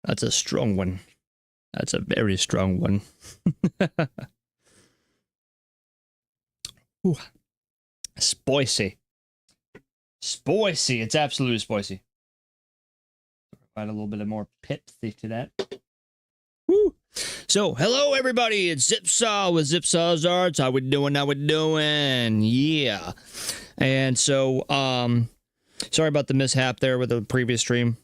That's a strong one. That's a very strong one. Ooh. Spicy. Spicy. It's absolutely spicy. Add a little bit of more pithy to that. Woo. So, hello everybody. It's Zipsaw with Zipsaw's Arts. How we doing? How we doing? Yeah. And so, sorry about the mishap there with the previous stream.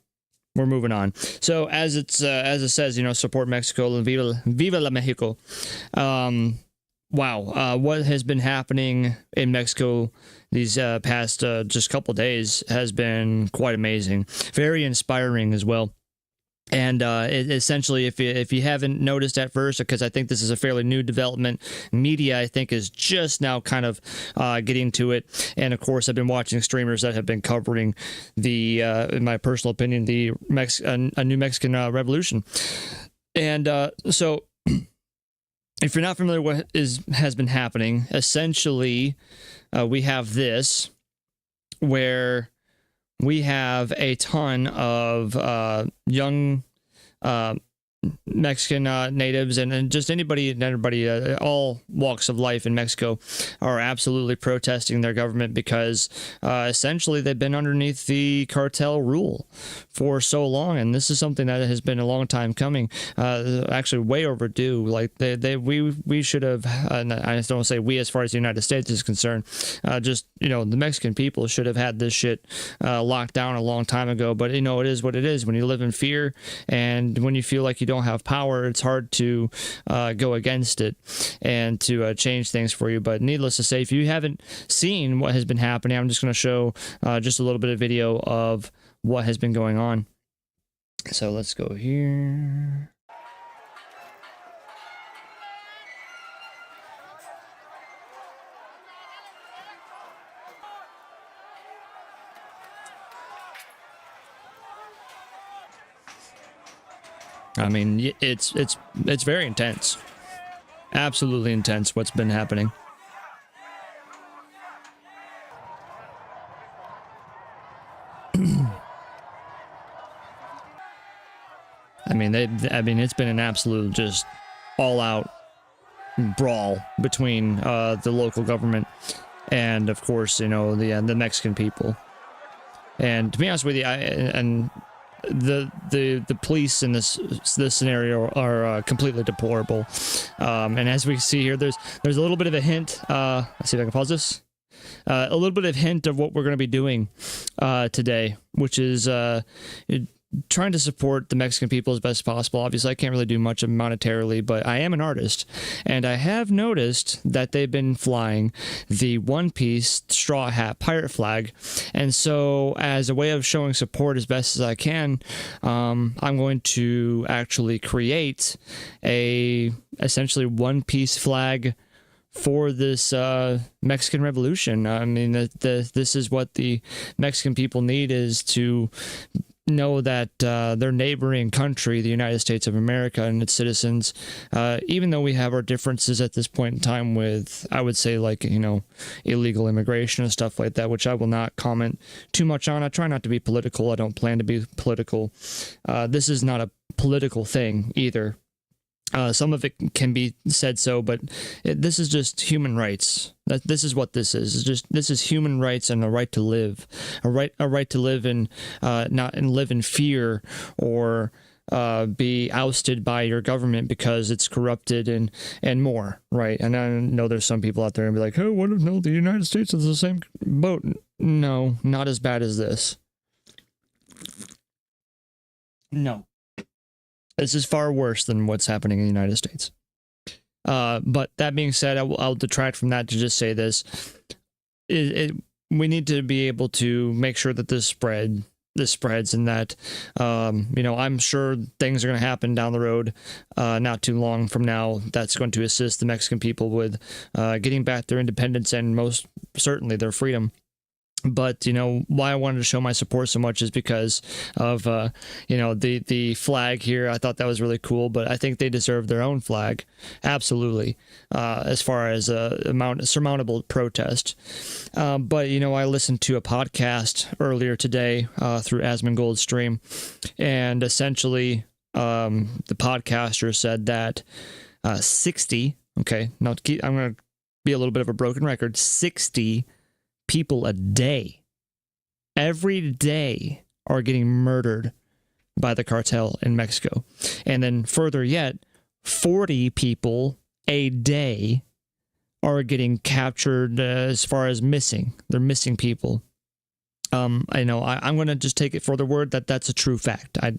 We're moving on. So, as it says, support Mexico and Viva la Mexico. Wow, what has been happening in Mexico these past just couple days has been quite amazing. Very inspiring as well. And essentially, if you haven't noticed at first, because I think this is a fairly new development, media, I think, is just now kind of getting to it. And of course, I've been watching streamers that have been covering the, in my personal opinion, the a new Mexican revolution. And so, if you're not familiar with what has been happening, essentially, we have this, where we have a ton of young Mexican natives and just anybody and everybody, all walks of life in Mexico, are absolutely protesting their government because essentially they've been underneath the cartel rule for so long, and this is something that has been a long time coming, actually way overdue. Like we should have, and I just don't say we as far as the United States is concerned, just the Mexican people should have had this shit locked down a long time ago. But it is what it is. When you live in fear and when you feel like you don't have power, it's hard to go against it and to change things for you. But needless to say, if you haven't seen what has been happening, I'm just going to show just a little bit of video of what has been going on. So let's go here. I mean, it's very intense. Absolutely intense what's been happening. I mean, it's been an absolute just all-out brawl between the local government and, of course, the Mexican people. And to be honest with you, the police in this scenario are completely deplorable, and as we see here, there's a little bit of a hint. Let's see if I can pause this. A little bit of hint of what we're going to be doing today, which is trying to support the Mexican people as best as possible. Obviously, I can't really do much monetarily, but I am an artist, and I have noticed that they've been flying the one-piece straw hat pirate flag, and so as a way of showing support as best as I can, I'm going to actually create a essentially one-piece flag for this Mexican revolution. I mean, this is what the Mexican people need, is to know that their neighboring country, the United States of America and its citizens, even though we have our differences at this point in time with, I would say, like, illegal immigration and stuff like that, which I will not comment too much on. I try not to be political. I don't plan to be political. This is not a political thing either. Some of it can be said so, but this is just human rights. This is what this is. This is human rights and a right to live, a right to live in not live in fear or be ousted by your government because it's corrupted and more, right? And I know there's some people out there and be like, oh, what if the United States is the same boat? No, not as bad as this. No. This is far worse than what's happening in the United States. But that being said, I'll detract from that to just say this. We need to be able to make sure that this spreads, and that, I'm sure things are going to happen down the road, not too long from now, that's going to assist the Mexican people with getting back their independence and most certainly their freedom. But why I wanted to show my support so much is because of the flag here. I thought that was really cool, but I think they deserve their own flag, absolutely, as far as a surmountable protest. But I listened to a podcast earlier today through Asmongold's stream, and essentially the podcaster said that 60, okay, now I'm going to be a little bit of a broken record, 60 people a day, every day, are getting murdered by the cartel in Mexico. And then further yet, 40 people a day are getting captured as far as missing. They're missing people. I know I'm going to just take it for the word that that's a true fact. I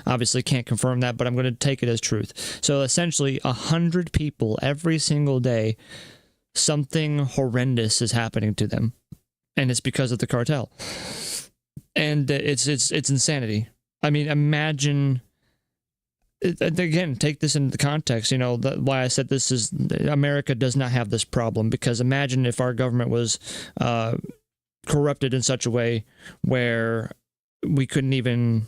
obviously can't confirm that, but I'm going to take it as truth. So essentially 100 people every single day, something horrendous is happening to them. And it's because of the cartel. And it's insanity. I mean, imagine, again, take this into the context, you know, why I said this is, America does not have this problem, because imagine if our government was corrupted in such a way where we couldn't even,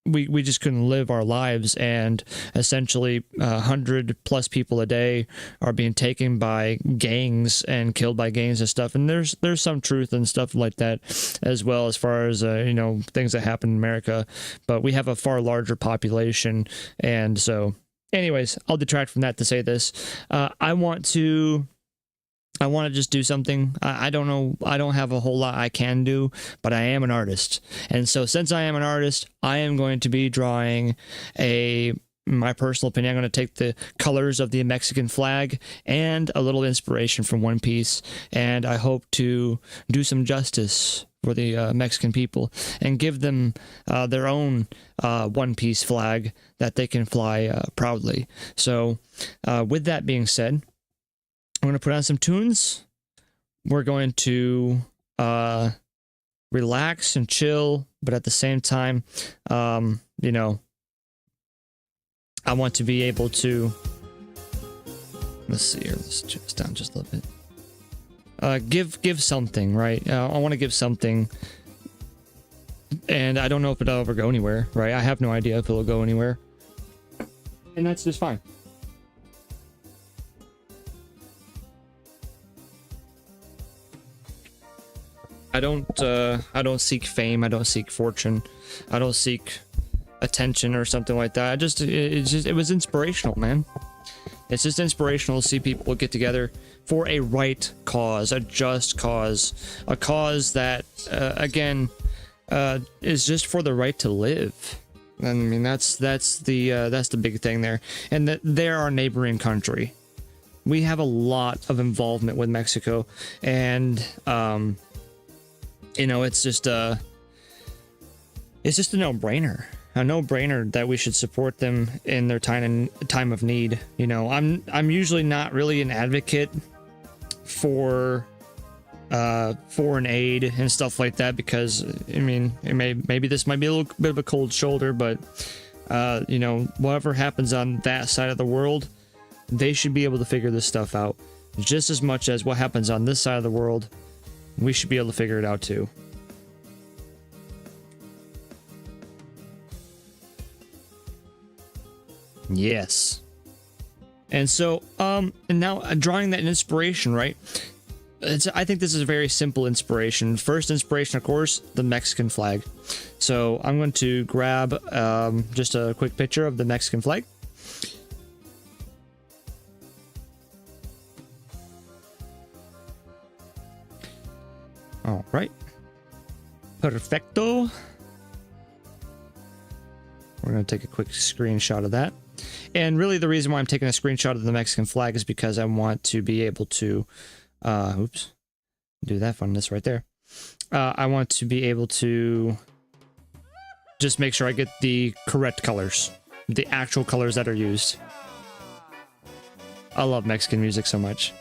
we just couldn't live our lives, and essentially 100 plus people a day are being taken by gangs and killed by gangs and stuff. And there's some truth and stuff like that as well, as far as you know, things that happen in America, but we have a far larger population. And so anyways, I'll detract from that to say this. I want to just do something. I don't know. I don't have a whole lot I can do, but I am an artist. And so since I am an artist, I am going to be drawing my personal opinion, I'm going to take the colors of the Mexican flag and a little inspiration from One Piece. And I hope to do some justice for the Mexican people and give them their own One Piece flag that they can fly proudly. So with that being said, I'm going to put on some tunes. We're going to relax and chill, but at the same time, you know, I want to be able to, let's see here, let's turn this down just a little bit. Give something, right? I want to give something, and I don't know if it'll ever go anywhere, right? I have no idea if it'll go anywhere, and that's just fine. I don't seek fame. I don't seek fortune. I don't seek attention or something like that. It was inspirational, man. It's just inspirational to see people get together for a right cause, a just cause, a cause that, again, is just for the right to live. I mean, that's the big thing there. And that they're our neighboring country. We have a lot of involvement with Mexico, and you know, it's just a no-brainer. A no-brainer that we should support them in their time of need. You know, I'm usually not really an advocate for foreign aid and stuff like that, because I mean, maybe this might be a little bit of a cold shoulder, but you know, whatever happens on that side of the world, they should be able to figure this stuff out just as much as what happens on this side of the world. We should be able to figure it out too. Yes. And so, and now drawing that inspiration, right? I think this is a very simple inspiration. First inspiration, of course, the Mexican flag. So I'm going to grab just a quick picture of the Mexican flag. All right. Perfecto. We're going to take a quick screenshot of that. And really the reason why I'm taking a screenshot of the Mexican flag is because I want to be able to, oops, do that funness right there. I want to be able to just make sure I get the correct colors, the actual colors that are used. I love Mexican music so much.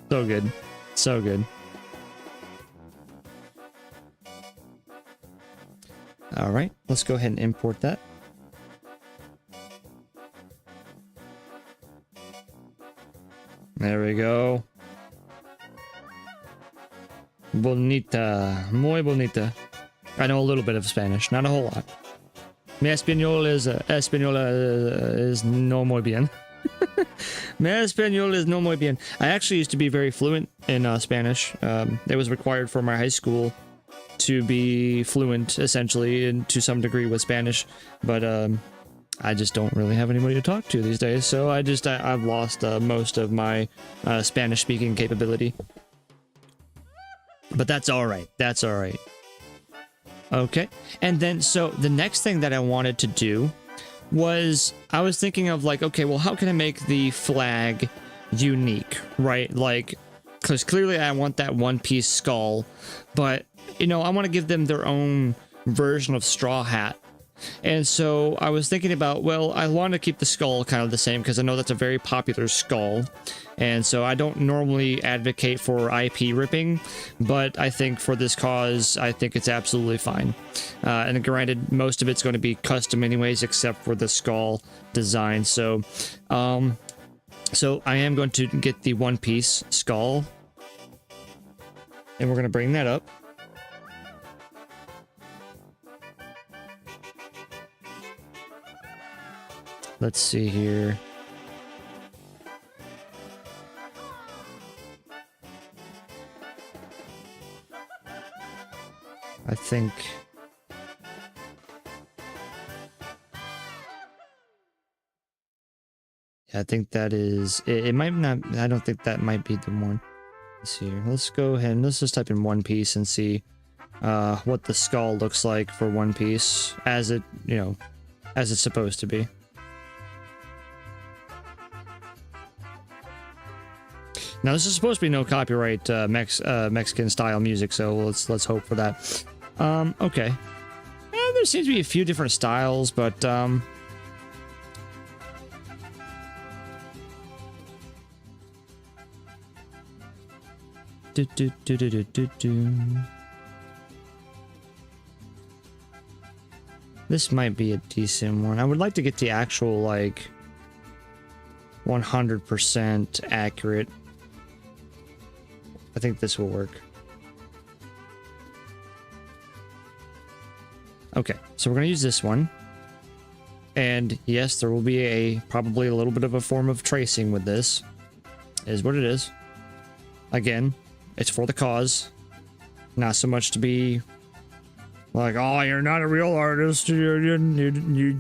So good. So good. All right, let's go ahead and import that. There we go. Bonita, muy bonita. I know a little bit of Spanish, not a whole lot. Mi español is no muy bien. Mi español is no muy bien. I actually used to be very fluent in Spanish. It was required for my high school to be fluent, essentially, and to some degree with Spanish, but I just don't really have anybody to talk to these days, so I've lost most of my Spanish-speaking capability. But that's all right. That's all right. Okay, and then so the next thing that I wanted to do was I was thinking of like, okay, well, how can I make the flag unique, right? Like, because clearly I want that one-piece skull, but you know, I want to give them their own version of straw hat. And so I was thinking about, well, I want to keep the skull kind of the same because I know that's a very popular skull. And so I don't normally advocate for IP ripping, but I think for this cause, I think it's absolutely fine. And granted, most of it's going to be custom anyways, except for the skull design. So, so I am going to get the one-piece skull, and we're going to bring that up. Let's see here. I think... I think that is... It might not... I don't think that might be the one. Let's see here. Let's go ahead and let's just type in One Piece and see what the skull looks like for One Piece as it, you know, as it's supposed to be. Now this is supposed to be no copyright Mexican style music, so let's hope for that. Okay. There seems to be a few different styles, but this might be a decent one. I would like to get the actual like 100% accurate. I think this will work. Okay, so we're going to use this one. And yes, there will be probably a little bit of a form of tracing with this. Is what it is. Again, it's for the cause. Not so much to be like, oh, you're not a real artist. You.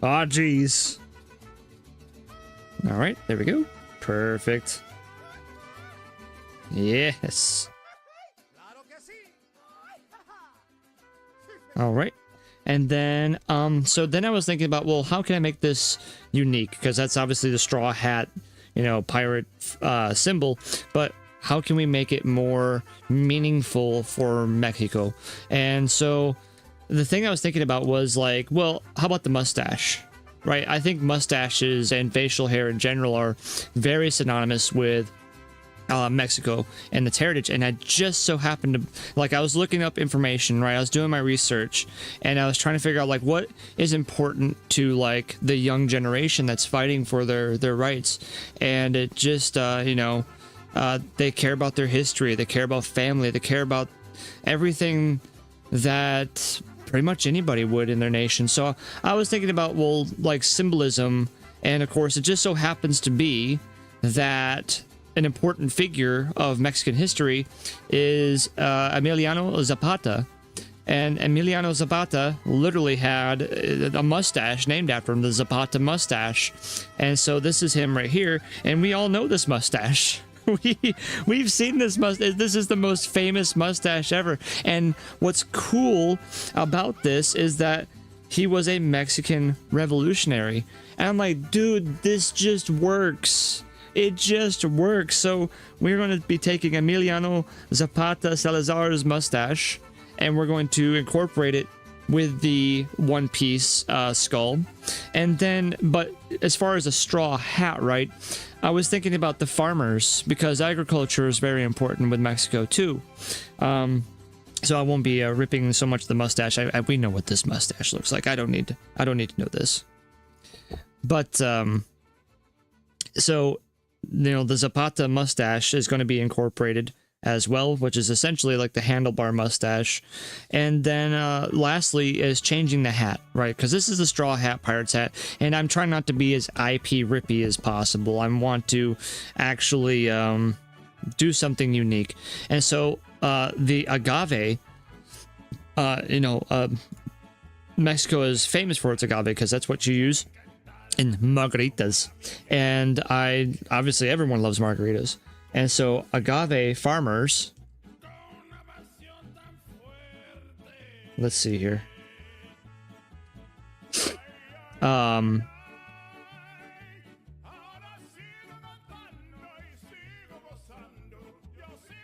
Ah, geez. All right, there we go. Perfect. Yes. All right. And then, so then I was thinking about, well, how can I make this unique? Because that's obviously the straw hat, you know, pirate symbol. But how can we make it more meaningful for Mexico? And so the thing I was thinking about was like, well, how about the mustache? Right? I think mustaches and facial hair in general are very synonymous with Mexico and its heritage. And I just so happened to, like, I was looking up information, right? I was doing my research and I was trying to figure out like what is important to like the young generation that's fighting for their rights. And it just you know, they care about their history, they care about family, they care about everything that pretty much anybody would in their nation. So I was thinking about, well, like symbolism, and of course it just so happens to be that an important figure of Mexican history is Emiliano Zapata. And Emiliano Zapata literally had a mustache named after him, the Zapata mustache. And so this is him right here. And we all know this mustache. We've seen this mustache. This is the most famous mustache ever. And what's cool about this is that he was a Mexican revolutionary. And I'm like, dude, this just works. It just works. So we're going to be taking Emiliano Zapata Salazar's mustache, and we're going to incorporate it with the one-piece skull. And then, but as far as a straw hat, right, I was thinking about the farmers, because agriculture is very important with Mexico too. So I won't be ripping so much the mustache. We know what this mustache looks like. I don't need to know this. But so, you know, the Zapata mustache is going to be incorporated as well, which is essentially like the handlebar mustache. And then lastly is changing the hat, right? Because this is a straw hat pirate's hat, and I'm trying not to be as IP rippy as possible. I want to actually do something unique. And so the agave Mexico is famous for its agave because that's what you use in margaritas. And obviously everyone loves margaritas. And so agave farmers, let's see here.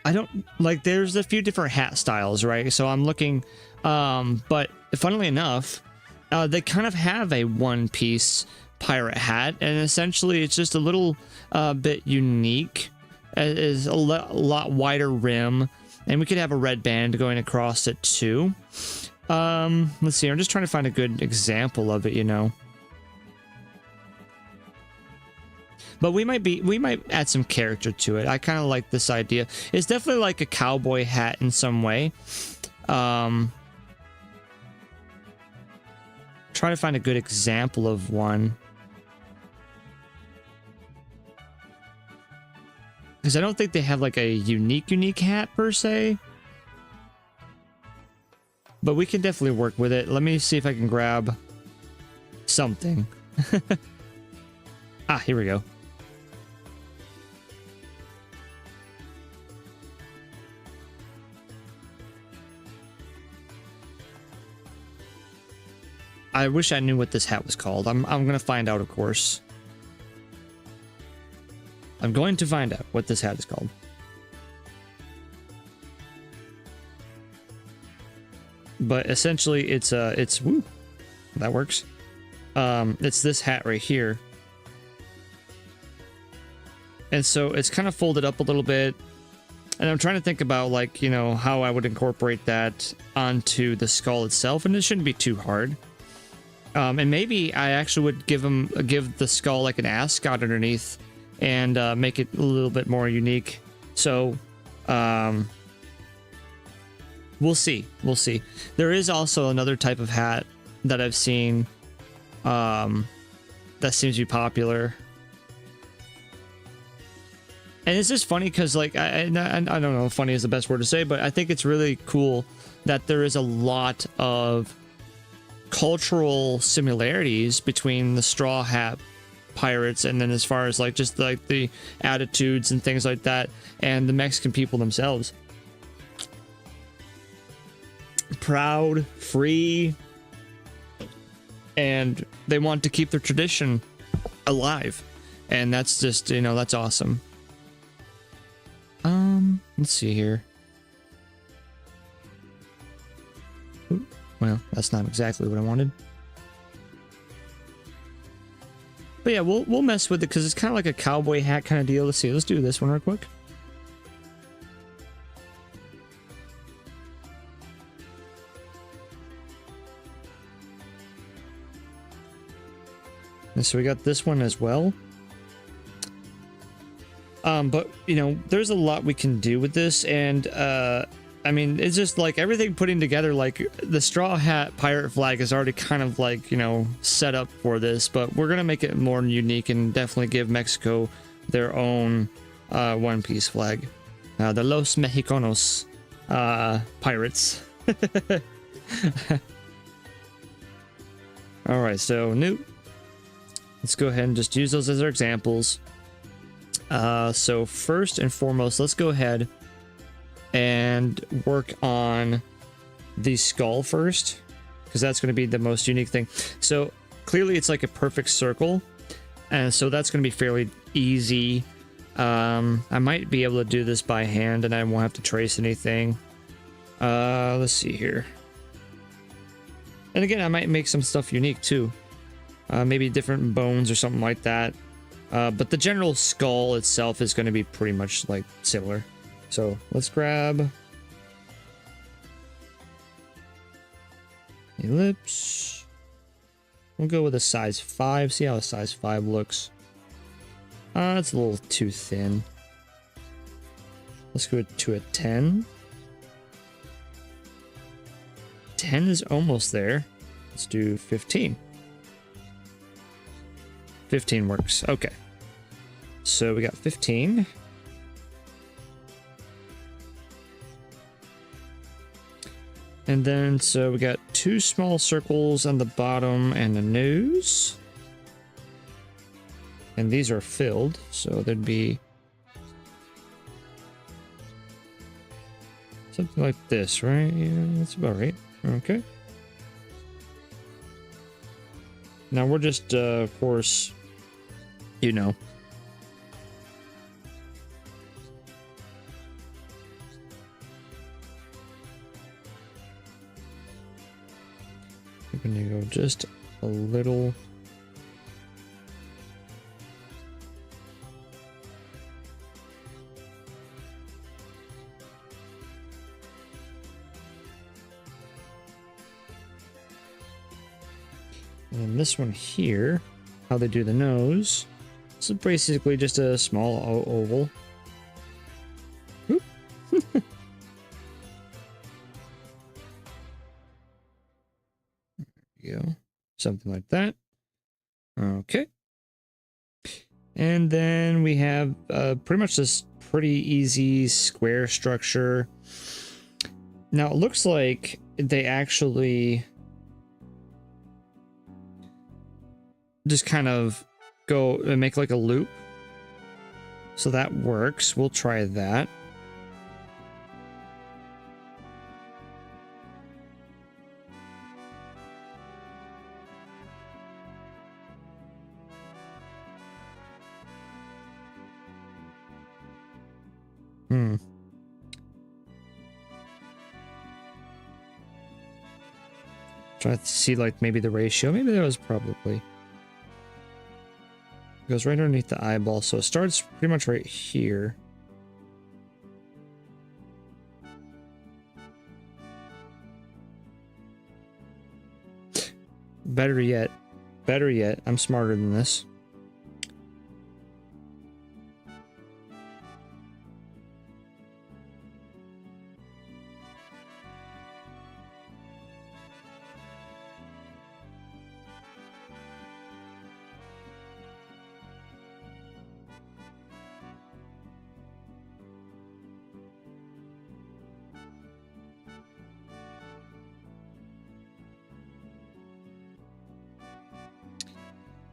I don't like, there's a few different hat styles, right? So I'm looking, but funnily enough, they kind of have a one-piece pirate hat, and essentially it's just a little bit unique. It is a lot wider rim, and we could have a red band going across it too. Let's see, I'm just trying to find a good example of it, you know. But we might add some character to it. I kind of like this idea. It's definitely like a cowboy hat in some way. Trying to find a good example of one. Because I don't think they have like a unique hat per se. But we can definitely work with it. Let me see if I can grab something. Ah, here we go. I wish I knew what this hat was called. I'm gonna find out, of course. I'm going to find out what this hat is called. But essentially, it's woo, that works. It's this hat right here, and so it's kind of folded up a little bit. And I'm trying to think about, like, you know, how I would incorporate that onto the skull itself, and it shouldn't be too hard. And maybe I actually would give the skull like an ascot underneath, and make it a little bit more unique. So, we'll see. We'll see. There is also another type of hat that I've seen, that seems to be popular. And it's just funny because, like, I don't know if funny is the best word to say, but I think it's really cool that there is a lot of cultural similarities between the straw hat pirates, and then as far as like just like the attitudes and things like that, and the Mexican people themselves. Proud, free, and they want to keep their tradition alive, and that's just, you know, that's awesome. Let's see here. Ooh, well, that's not exactly what I wanted. But yeah, we'll mess with it because it's kind of like a cowboy hat kind of deal. Let's see. Let's do this one real quick. And so we got this one as well. But, you know, there's a lot we can do with this, and I mean, it's just like everything putting together, like the straw hat pirate flag is already kind of like, you know, set up for this, but we're gonna make it more unique and definitely give Mexico their own one-piece flag. The Los Mexicanos pirates. All right, so new. Let's go ahead and just use those as our examples. So first and foremost, let's go ahead and work on the skull first, because that's going to be the most unique thing. So clearly it's like a perfect circle, and so that's going to be fairly easy. I might be able to do this by hand and I won't have to trace anything. Let's see here. And again, I might make some stuff unique too. Maybe different bones or something like that. But the general skull itself is going to be pretty much like similar. So let's grab ellipse. We'll go with a size 5. See how a size 5 looks. It's a little too thin. Let's go to a 10. 10 is almost there. Let's do 15. 15 works. Okay. So we got 15. And then, so we got 2 small circles on the bottom and the nose. And these are filled, so there'd be something like this, right? Yeah, that's about right. Okay. Now we're just, of course, you know. We're gonna go just a little. And this one here, how they do the nose. This is basically just a small oval. Oop. There you go. Something like that. Okay. And then we have pretty much this pretty easy square structure. Now it looks like they actually just kind of go and make like a loop. So that works. We'll try that. Try to see like maybe the ratio. Maybe that was probably. Goes right underneath the eyeball, so it starts pretty much right here. Better yet, I'm smarter than this.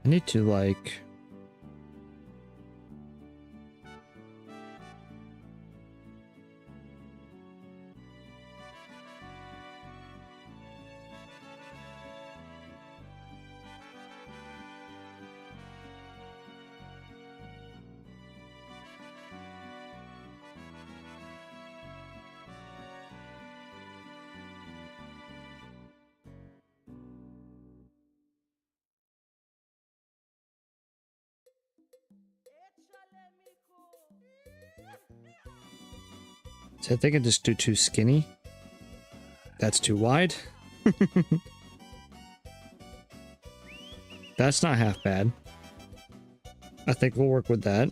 I need to like so I think I just do too skinny. That's too wide. That's not half bad. I think we'll work with that.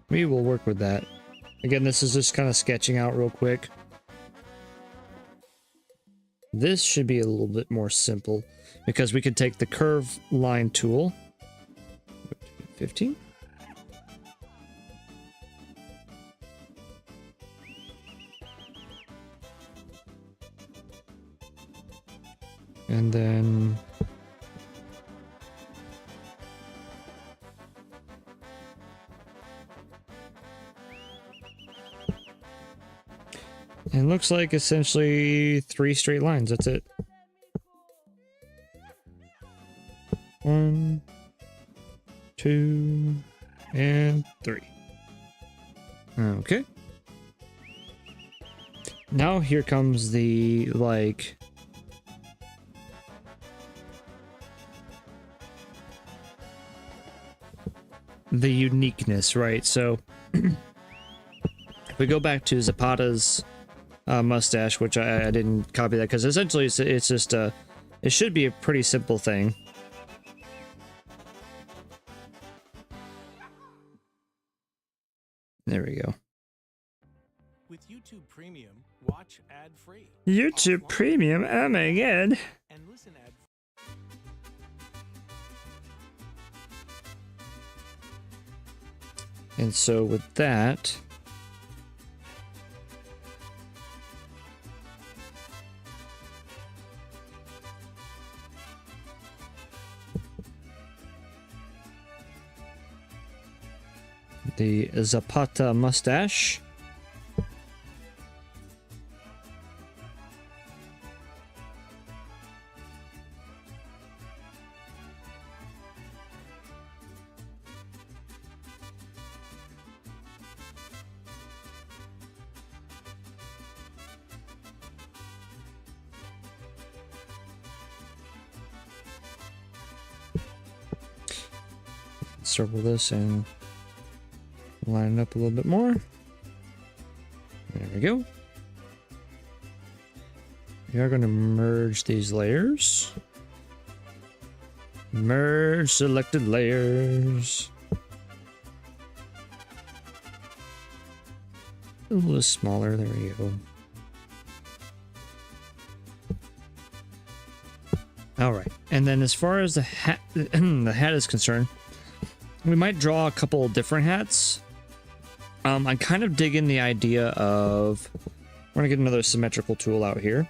We will work with that. Again, this is just kind of sketching out real quick. This should be a little bit more simple because we could take the curve line tool. 15. And then it looks like essentially 3 straight lines. That's it. 1, 2, and 3. Okay. Now here comes the like the uniqueness, right? So if we go back to Zapata's mustache, which I didn't copy that because essentially it's just it should be a pretty simple thing. There we go. With YouTube Premium, watch ad-free. YouTube Premium? Oh my god. And listen ad And so with that, the Zapata mustache. Circle this and line it up a little bit more. There we go. We are going to merge these layers. Merge selected layers. A little smaller. There we go. All right. And then as far as the hat, the hat is concerned, we might draw a couple of different hats. I'm kind of digging the idea of, we're gonna get another symmetrical tool out here.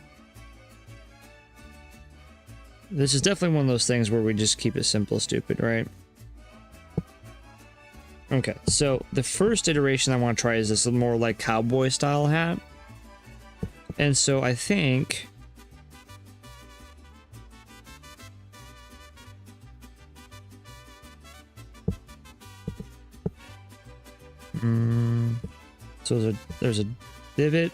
This is definitely one of those things where we just keep it simple, stupid, right? Okay, so the first iteration I want to try is this more like cowboy style hat. And so I think so there's a divot.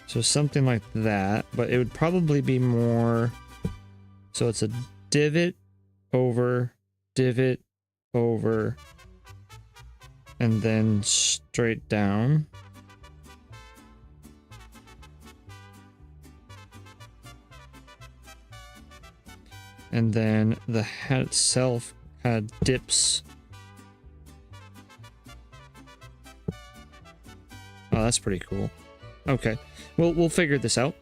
So something like that, but it would probably be more. So it's a divot over, and then straight down. And then the hat itself kind of dips. Oh, that's pretty cool. Okay, we'll figure this out.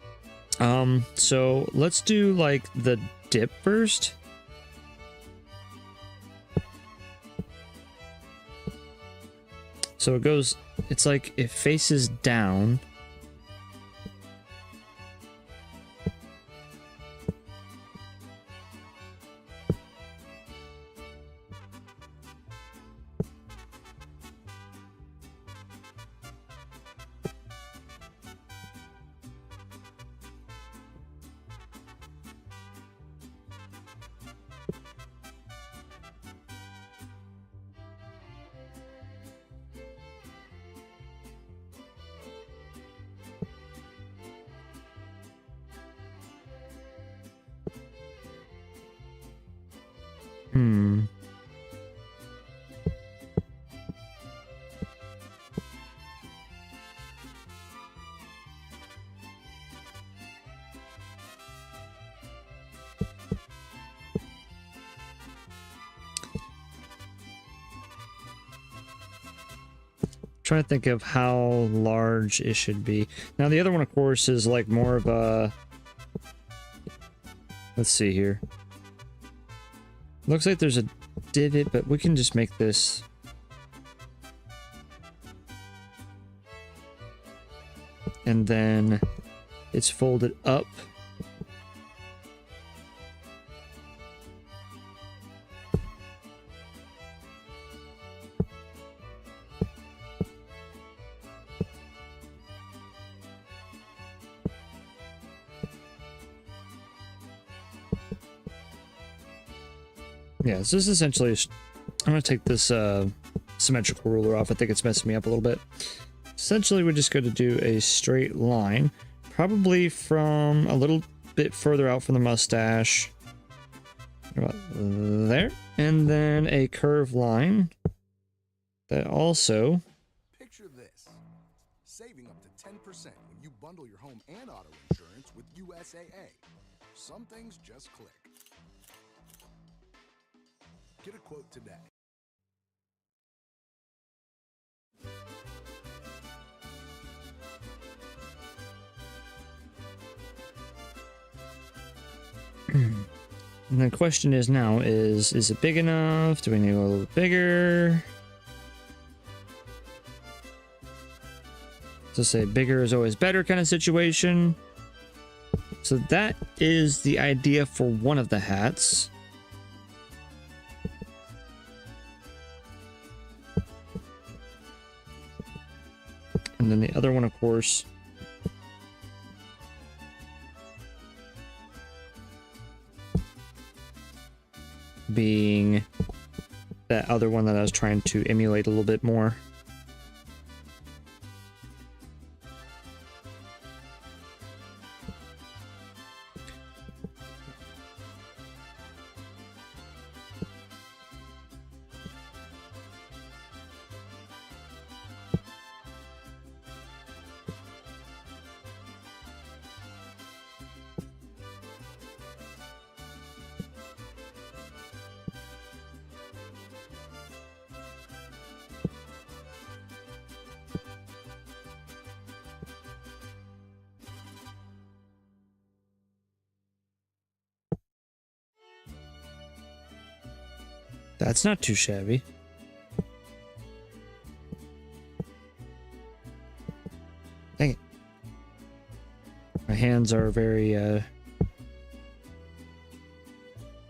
So let's do like the dip first. So it goes, it's like it faces down. Trying to think of how large it should be. Now the other one, of course, is like more of a, let's see here. Looks like there's a divot, but we can just make this. And then it's folded up. Yeah, so this is essentially, I'm going to take this symmetrical ruler off. I think it's messing me up a little bit. Essentially, we're just going to do a straight line, probably from a little bit further out from the mustache. About there. And then a curved line that also... Picture this. Saving up to 10% when you bundle your home and auto insurance with USAA. Some things just click. Get a quote today. And the question is now is it big enough? Do we need a little bigger? So say bigger is always better kind of situation. So that is the idea for one of the hats. And then the other one, of course, being that other one that I was trying to emulate a little bit more. That's not too shabby. Dang it. My hands are very, I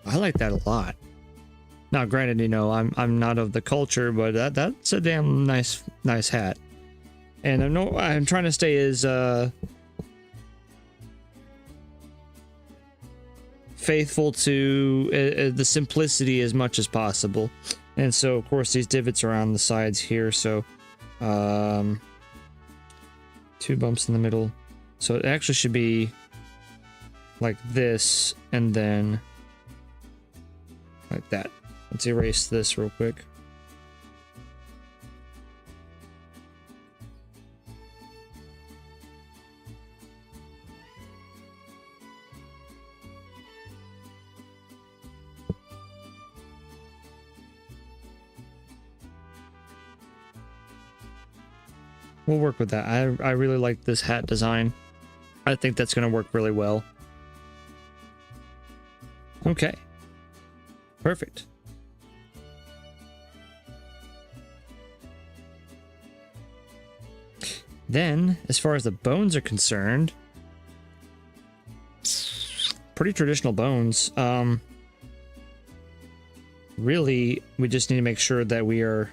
like that a lot. Now, granted, you know, I'm not of the culture, but that's a damn nice hat. And I'm trying to stay as, faithful to the simplicity as much as possible. And so of course these divots are on the sides here, so 2 bumps in the middle, so it actually should be like this and then like that. Let's erase this real quick. We'll work with that. I really like this hat design. I think that's going to work really well. Okay. Perfect. Then, as far as the bones are concerned, pretty traditional bones. Really, we just need to make sure that we are,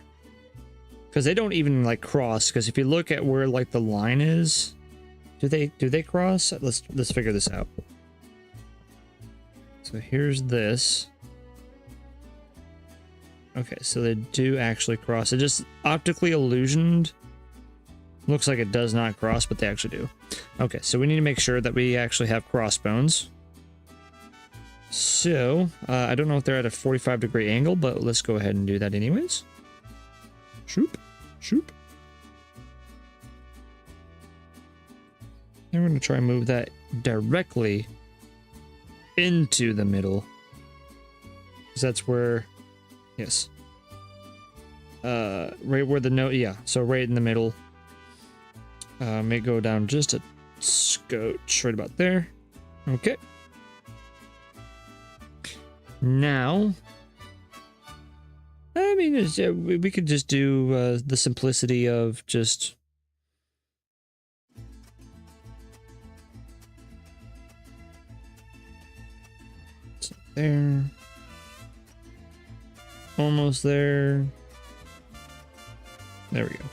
because they don't even like cross. Because if you look at where like the line is, do they cross? Let's figure this out. So here's this. Okay, so they do actually cross. It just optically illusioned. Looks like it does not cross, but they actually do. Okay, so we need to make sure that we actually have crossbones. So, I don't know if they're at a 45-degree angle, but let's go ahead and do that anyways. Shoop, shoop. And we're going to try and move that directly into the middle. Because that's where, yes. Right where the note, yeah, so right in the middle. May go down just a scotch right about there. Okay. Now, I mean, we could just do the simplicity of just there, almost there. There we go.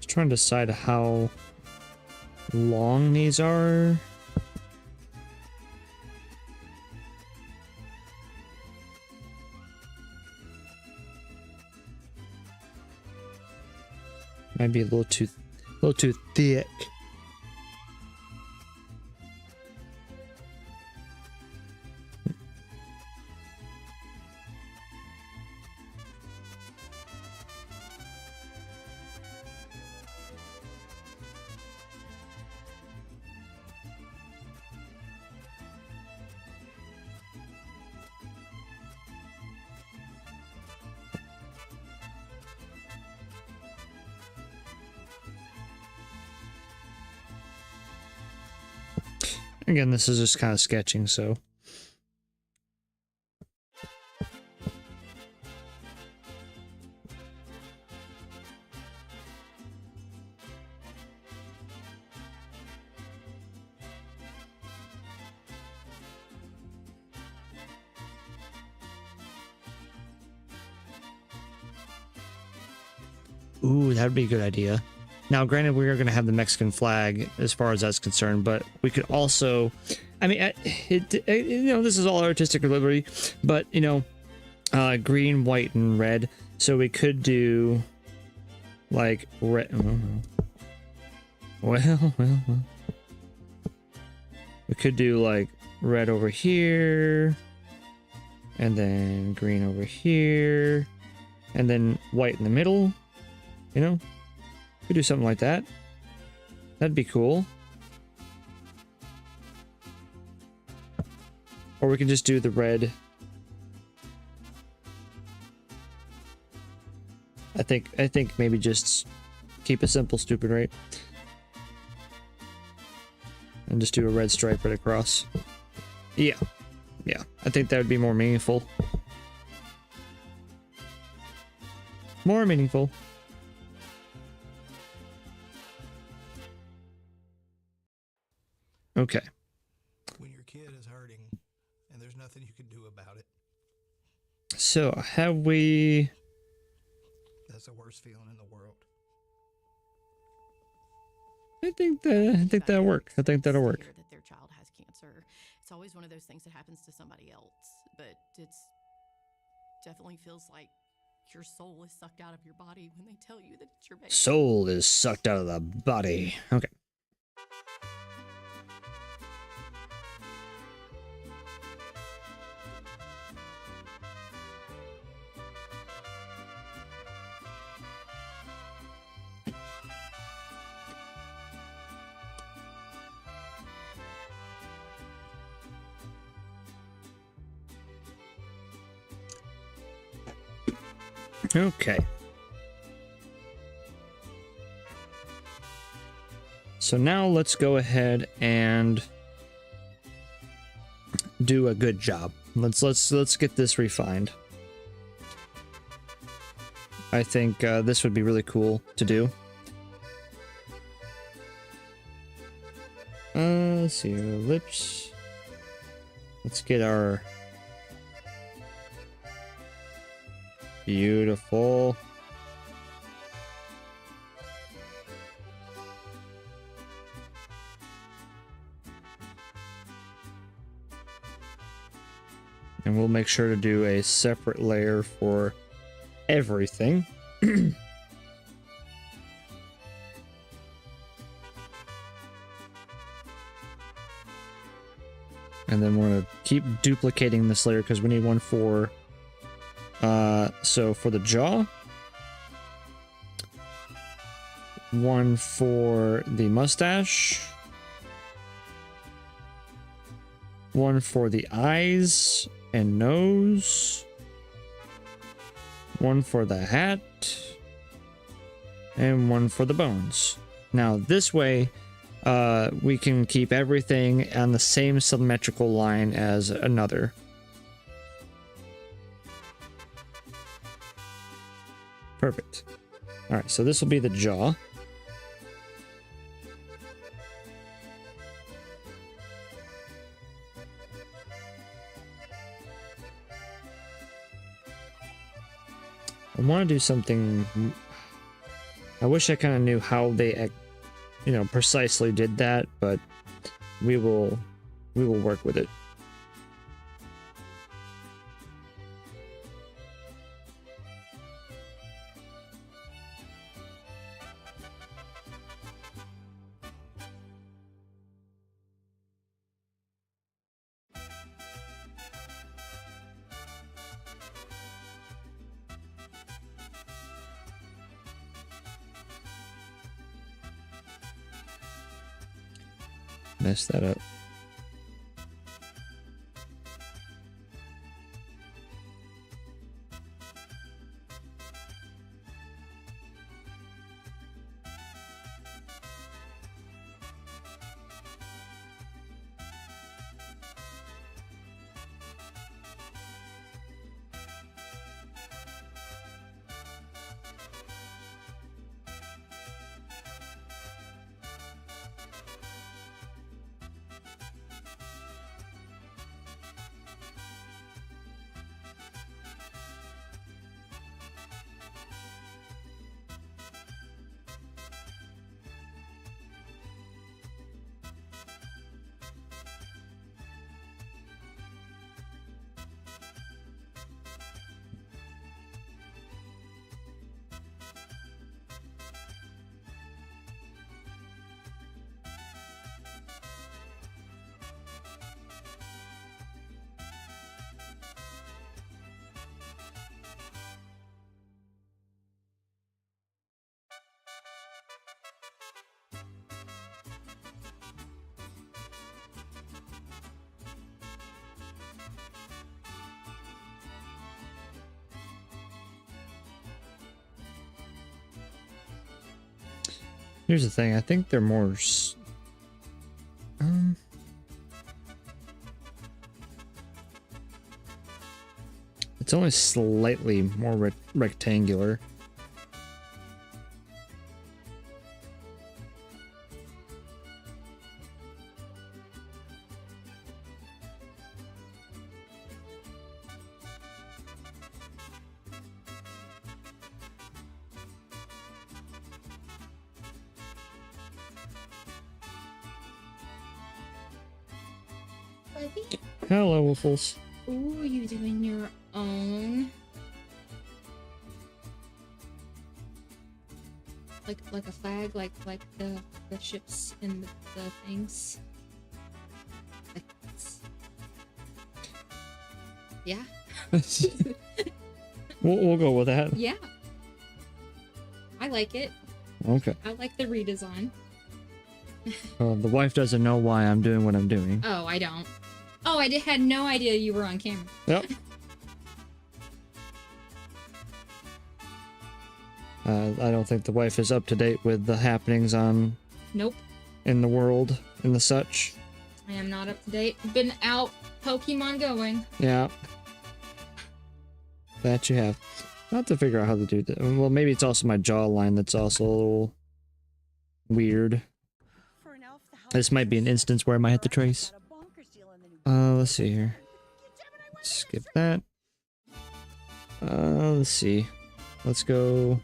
Trying to decide how long these are. Might be a little too thick. Again, this is just kind of sketching, so. Ooh, that would be a good idea. Now, granted, we are going to have the Mexican flag as far as that's concerned, but we could also, I mean, you know, this is all artistic liberty, but, you know, green, white, and red. So we could do like red. Well. We could do like red over here, and then green over here, and then white in the middle, you know? Could do something like that. That'd be cool. Or we can just do the red. I think maybe just keep it simple, stupid, right? And just do a red stripe right across. Yeah. Yeah. I think that would be more meaningful. More meaningful. Okay. When your kid is hurting and there's nothing you can do about it, So have we? that's the worst feeling in the world. I think that'll work. I think that'll work. That their child has cancer. It's always one of those things that happens to somebody else, but it's definitely feels like your soul is sucked out of your body when they tell you that it's your baby. Soul is sucked out of the body. Okay. Okay. So now let's go ahead and do a good job. Let's get this refined. I think this would be really cool to do. Let's see, our lips. Let's get our beautiful. And we'll make sure to do a separate layer for everything. And then we're going to keep duplicating this layer because we need one for so for the jaw, one for the mustache, one for the eyes and nose, one for the hat, and one for the bones. Now this way we can keep everything on the same symmetrical line as another. Perfect. All right, so this will be the jaw. I want to do something. I wish I kind of knew how they, you know, precisely did that, but we will work with it. Messed that up. Here's the thing. I think they're more. It's only slightly more rectangular. Buddy? Hello, Waffles. Ooh, you doing your own? Like a flag, like the ships and the things. Like this. Yeah. We'll go with that. Yeah. I like it. Okay. I like the redesign. The wife doesn't know why I'm doing what I'm doing. Oh, I don't. Oh, I had no idea you were on camera. Yep. I don't think the wife is up to date with the happenings on Nope. in the world and the such. I am not up to date. Been out Pokemon going. Yeah. That you have. I'll have to figure out how to do that. Well, maybe it's also my jawline that's also a little weird. This might be an instance where I might have to trace. Let's see here. Skip that. Let's see. Let's go.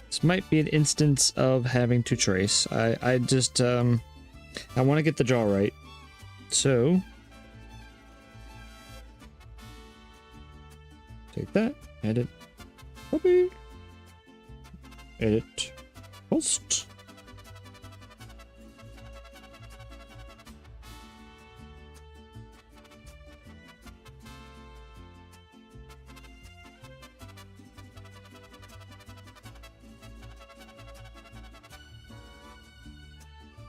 This might be an instance of having to trace. I just, I want to get the jaw right. So. Take that. Edit. Copy. Edit. Post.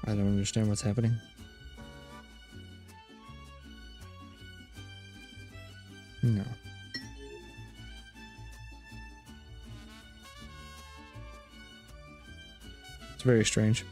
I don't understand what's happening. No. It's very strange.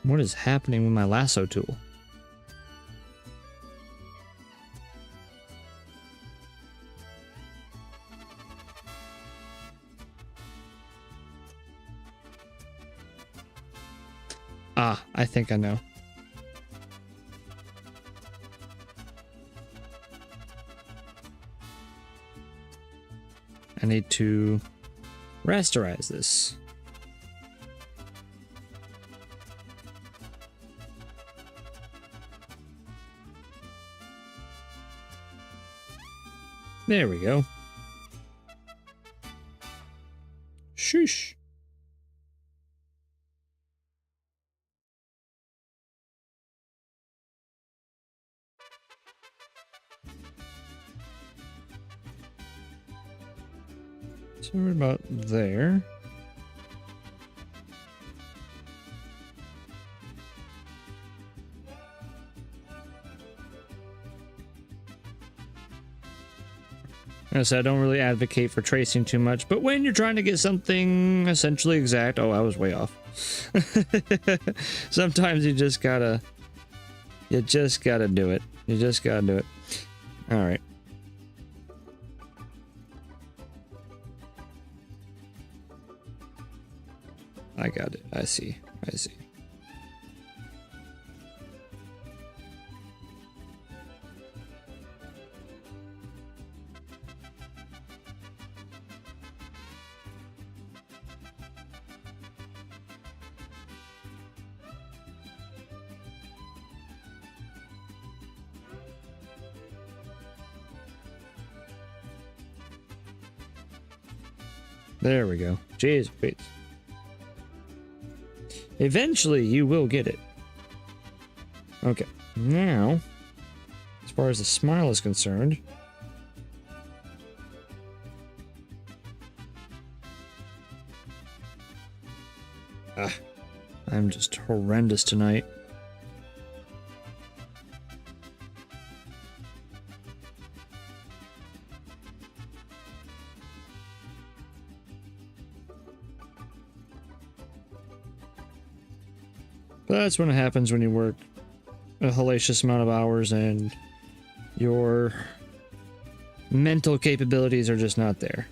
What is happening with my lasso tool? Ah, I think I know. I need to rasterize this. There we go. Shush. So we're about there. As I said, I don't really advocate for tracing too much, but when you're trying to get something essentially exact, oh, I was way off. Sometimes you just gotta do it. You just gotta do it. All right. I got it. I see. I see. There we go. Jeez, wait. Eventually, you will get it. Okay, now, as far as the smile is concerned, I'm just horrendous tonight. That's when it happens when you work a hellacious amount of hours and your mental capabilities are just not there.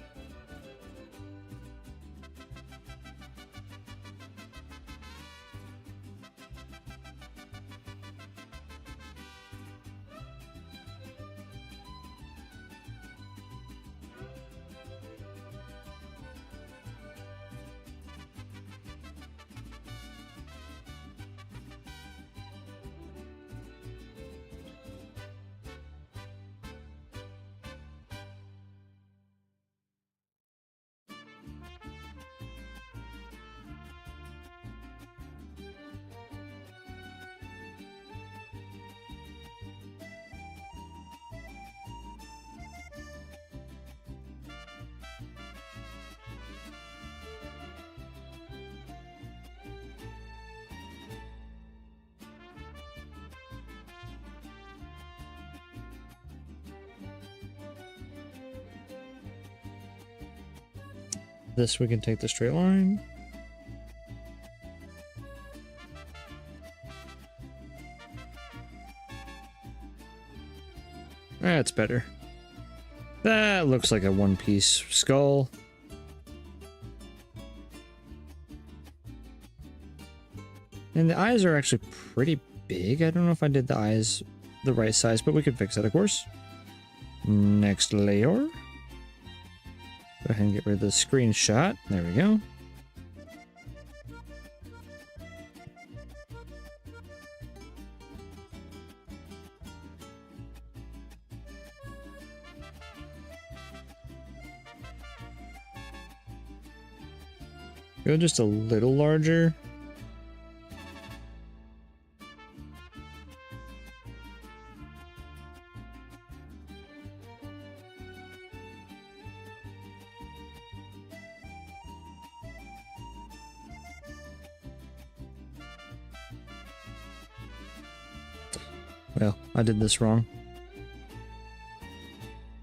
This we can take the straight line. That's better. That looks like a one-piece skull. And the eyes are actually pretty big. I don't know if I did the eyes the right size, but we could fix that, of course. Next layer. Go ahead and get rid of the screenshot. There we go. Go just a little larger. Well, I did this wrong.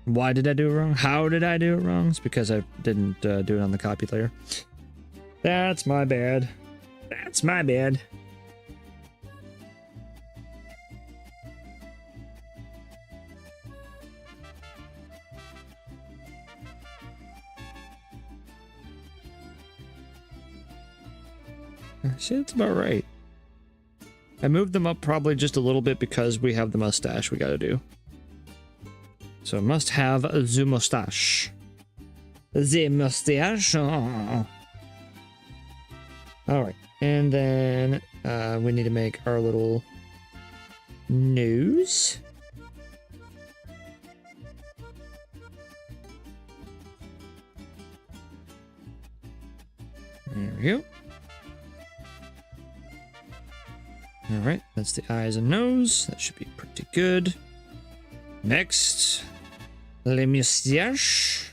Why did I do it wrong? How did I do it wrong? It's because I didn't do it on the copy layer. That's my bad. That's my bad. See, that's about right. I moved them up probably just a little bit because we have the mustache we gotta do. So must have the mustache. the mustache. All right, and then we need to make our little nose. There we go. All right, that's the eyes and nose. That should be pretty good. Next, le moustache.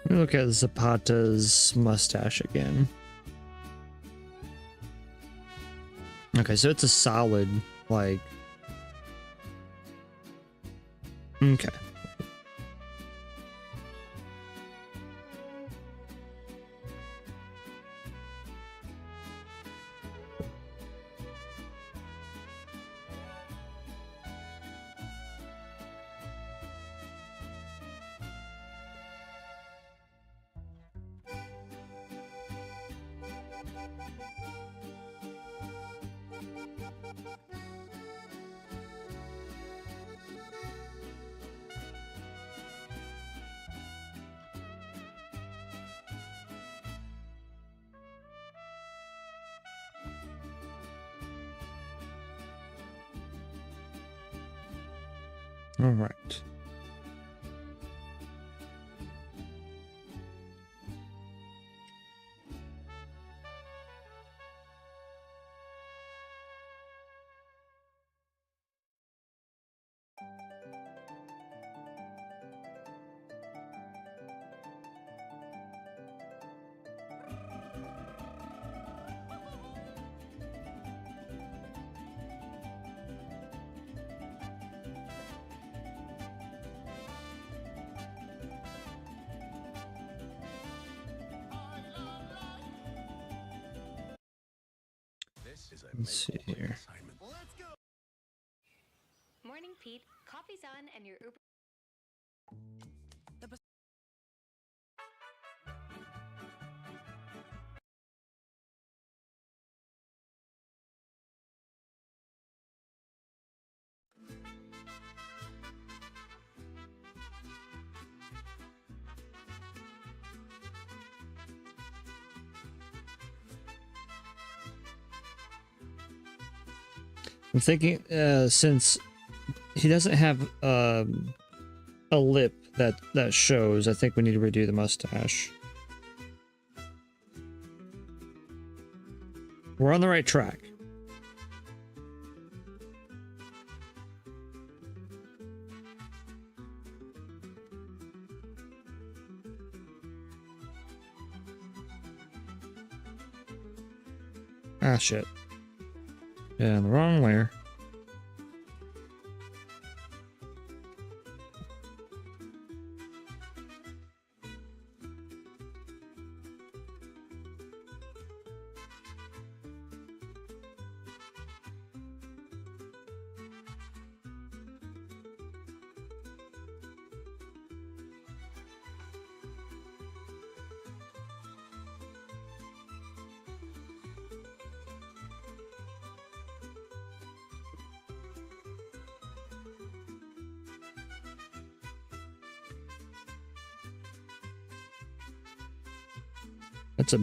Let me look at Zapata's mustache again. Okay, so it's a solid, like... Okay. All right. Let's see here. Morning, Pete. Coffee's on and your Uber. I'm thinking, since he doesn't have a lip that shows, I think we need to redo the mustache. We're on the right track. Ah, shit. Yeah, the wrong layer. That's a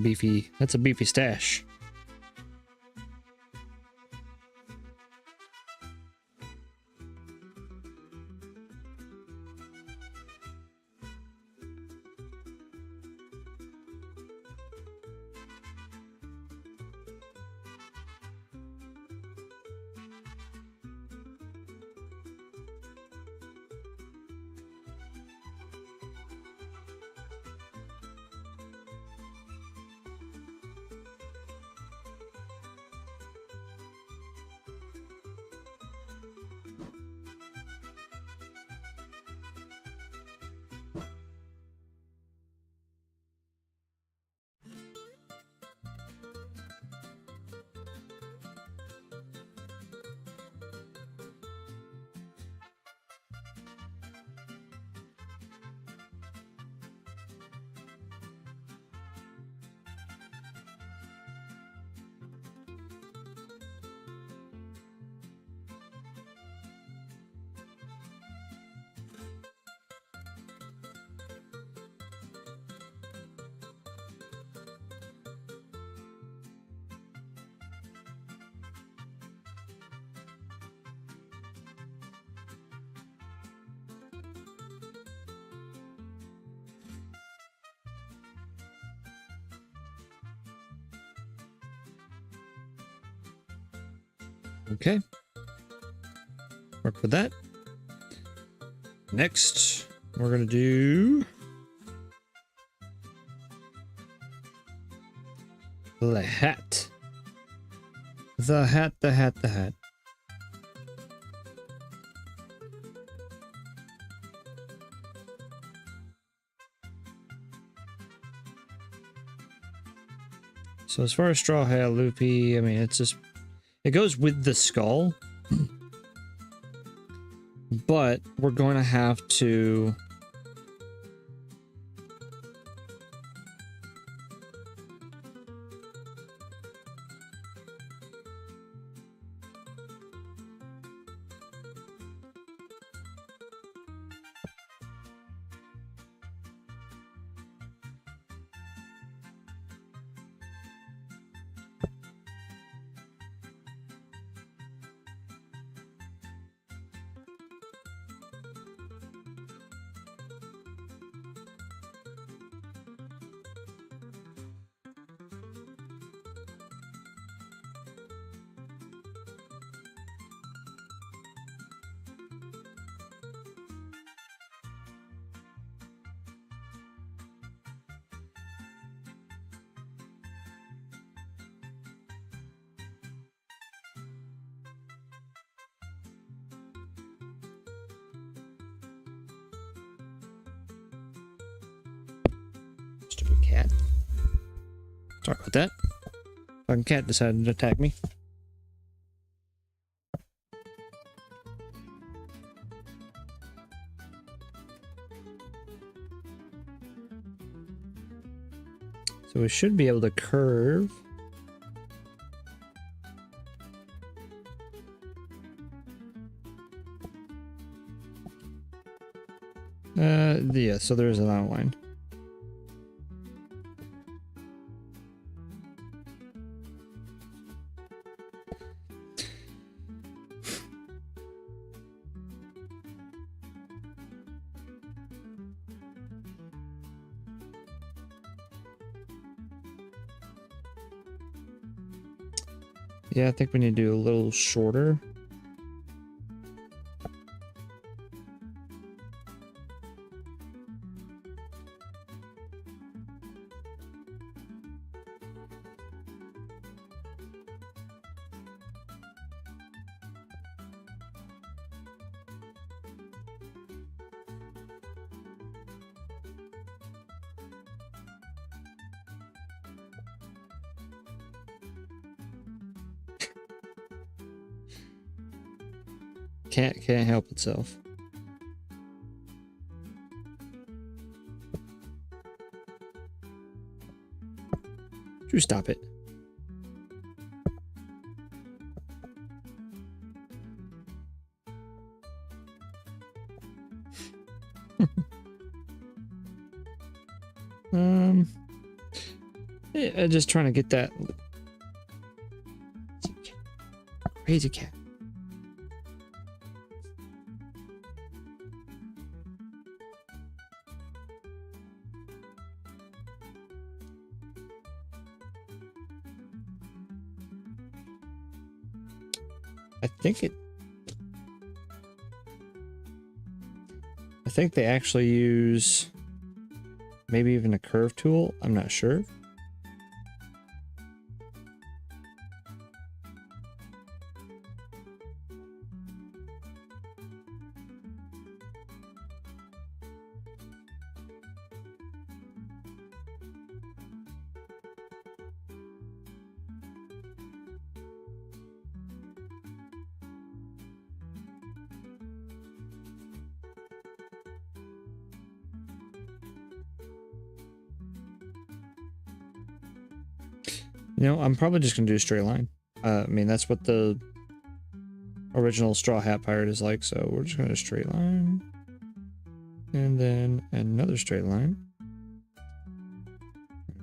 beefy stash. Okay. Work with that. Next, we're gonna do the hat. The hat, the hat, the hat. So as far as straw hat, loopy, I mean, it's just, it goes with the skull. But we're going to have to Stupid cat. Sorry about that. Fucking cat decided to attack me. So we should be able to curve. Yeah, so there is an outline. Yeah, I think we need to do a little shorter. Can't help itself. You stop it. Yeah, just trying to get that crazy cat. I think they actually use maybe even a curve tool. I'm not sure. You know, I'm probably just gonna do a straight line. I mean, that's what the original Straw Hat Pirate is like, so we're just gonna do a straight line. And then another straight line.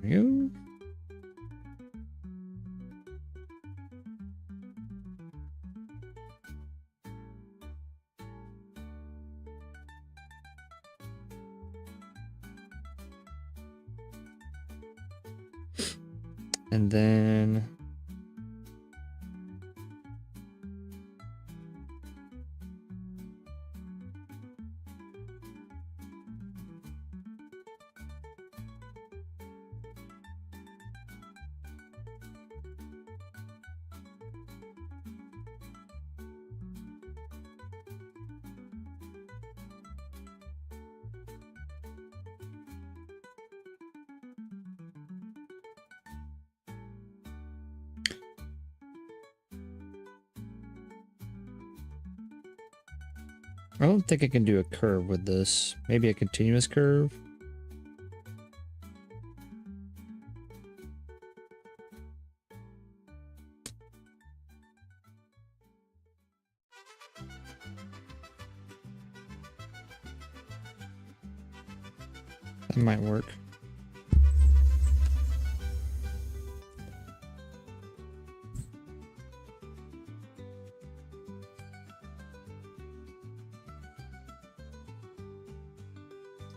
There we go. And then I don't think I can do a curve with this. Maybe a continuous curve. That might work.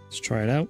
Let's try it out.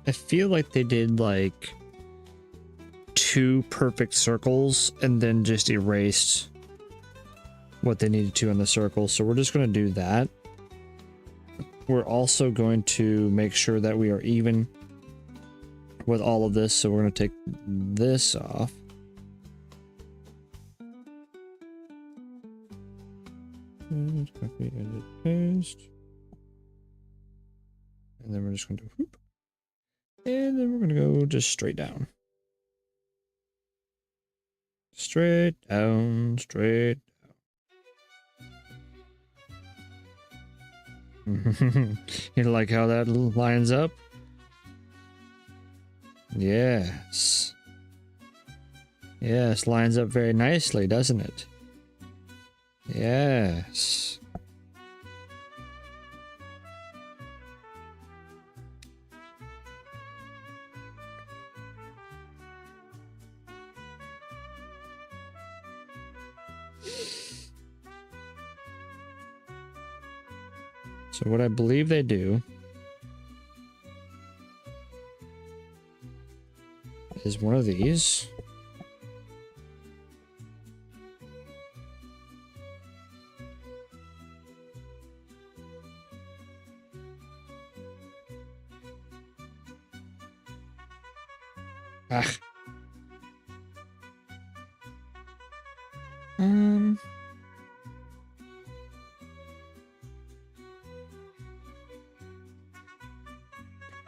I feel like they did like 2 perfect circles and then just erased what they needed to in the circle. So we're just going to do that. We're also going to make sure that we are even with all of this. So we're going to take this off. And copy, edit, paste. And then we're just going to whoop. And then we're going to go just straight down. Straight down, straight down. You like how that lines up? Yes. Yes, lines up very nicely, doesn't it? Yes. So what I believe they do is one of these. Ah. Um.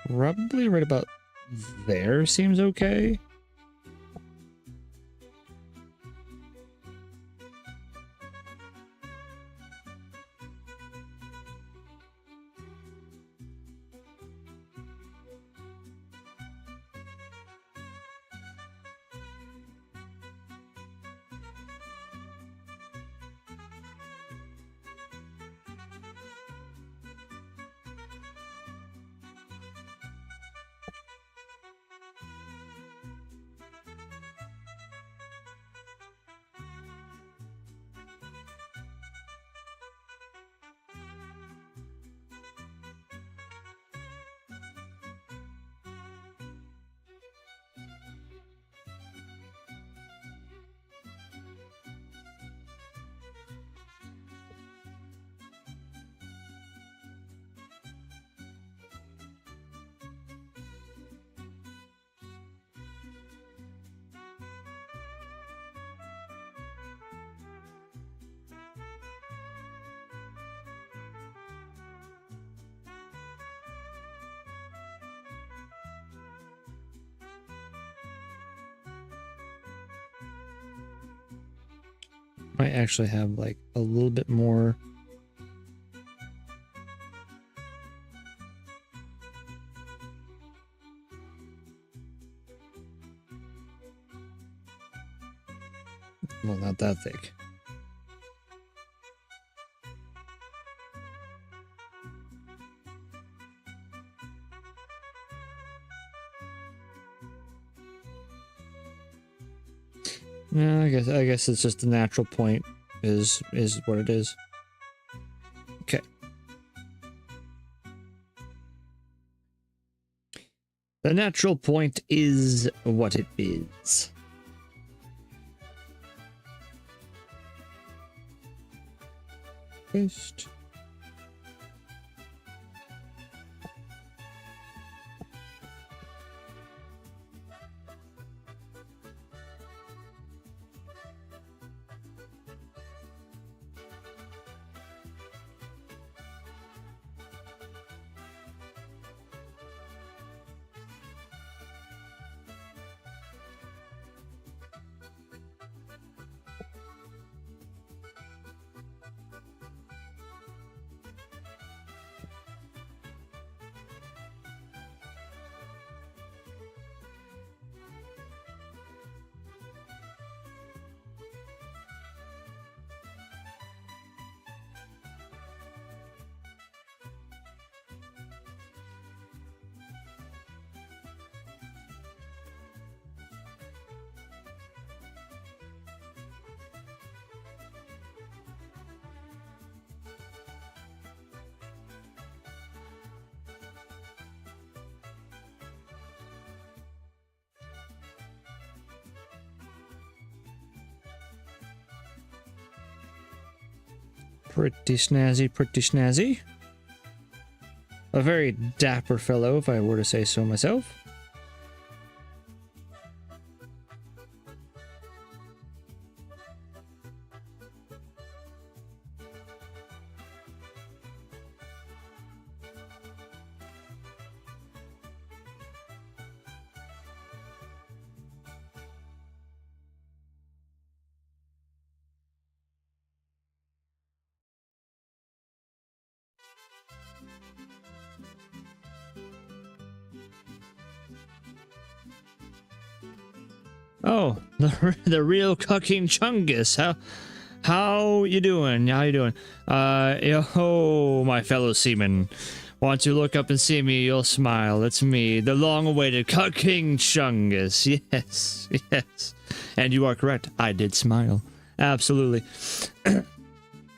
Probably right about there seems okay. Might actually have like a little bit more. Well, not that thick. Yeah, I guess it's just the natural point is what it is. Okay. The natural point is what it is. Paste. Pretty snazzy, pretty snazzy. A very dapper fellow, if I were to say so myself. Oh, the real cucking Chungus. How you doing? How you doing? Yo, my fellow seamen. Once you look up and see me, you'll smile. It's me, the long-awaited cucking Chungus. Yes, yes. And you are correct. I did smile. Absolutely.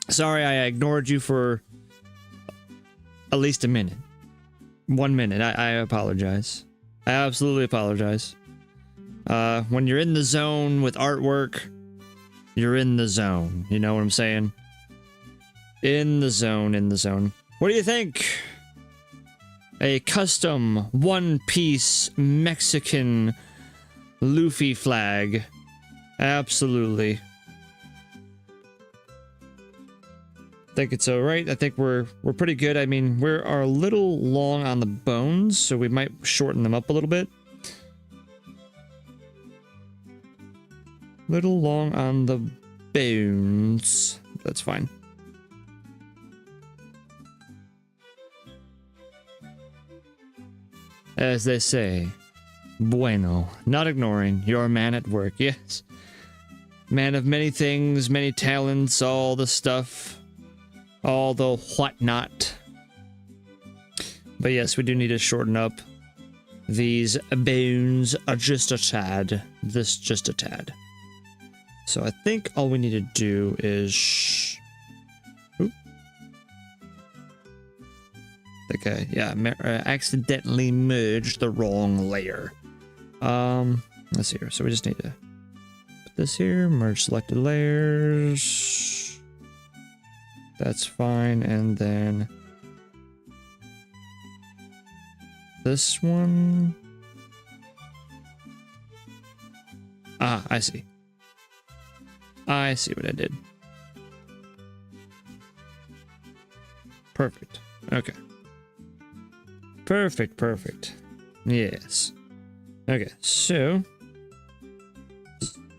Sorry, I ignored you for at least a minute. 1 minute. I apologize. I absolutely apologize. When you're in the zone with artwork, you're in the zone. You know what I'm saying? In the zone, in the zone. What do you think? A custom one-piece Mexican Luffy flag. Absolutely. I think it's alright. I think we're pretty good. I mean, we're a little long on the bones, so we might shorten them up a little bit. Little long on the bones. That's fine. As they say, bueno, not ignoring, you're a man at work, yes. Man of many things, many talents, all the stuff, all the whatnot. But yes, we do need to shorten up these bones just a tad. This just a tad. So I think all we need to do is... Oop. Okay, yeah, accidentally merged the wrong layer. Let's see here. So we just need to put this here, merge selected layers. That's fine, and then this one. Ah, I see. I see what I did. Perfect. Okay. Perfect, perfect. Yes. Okay, so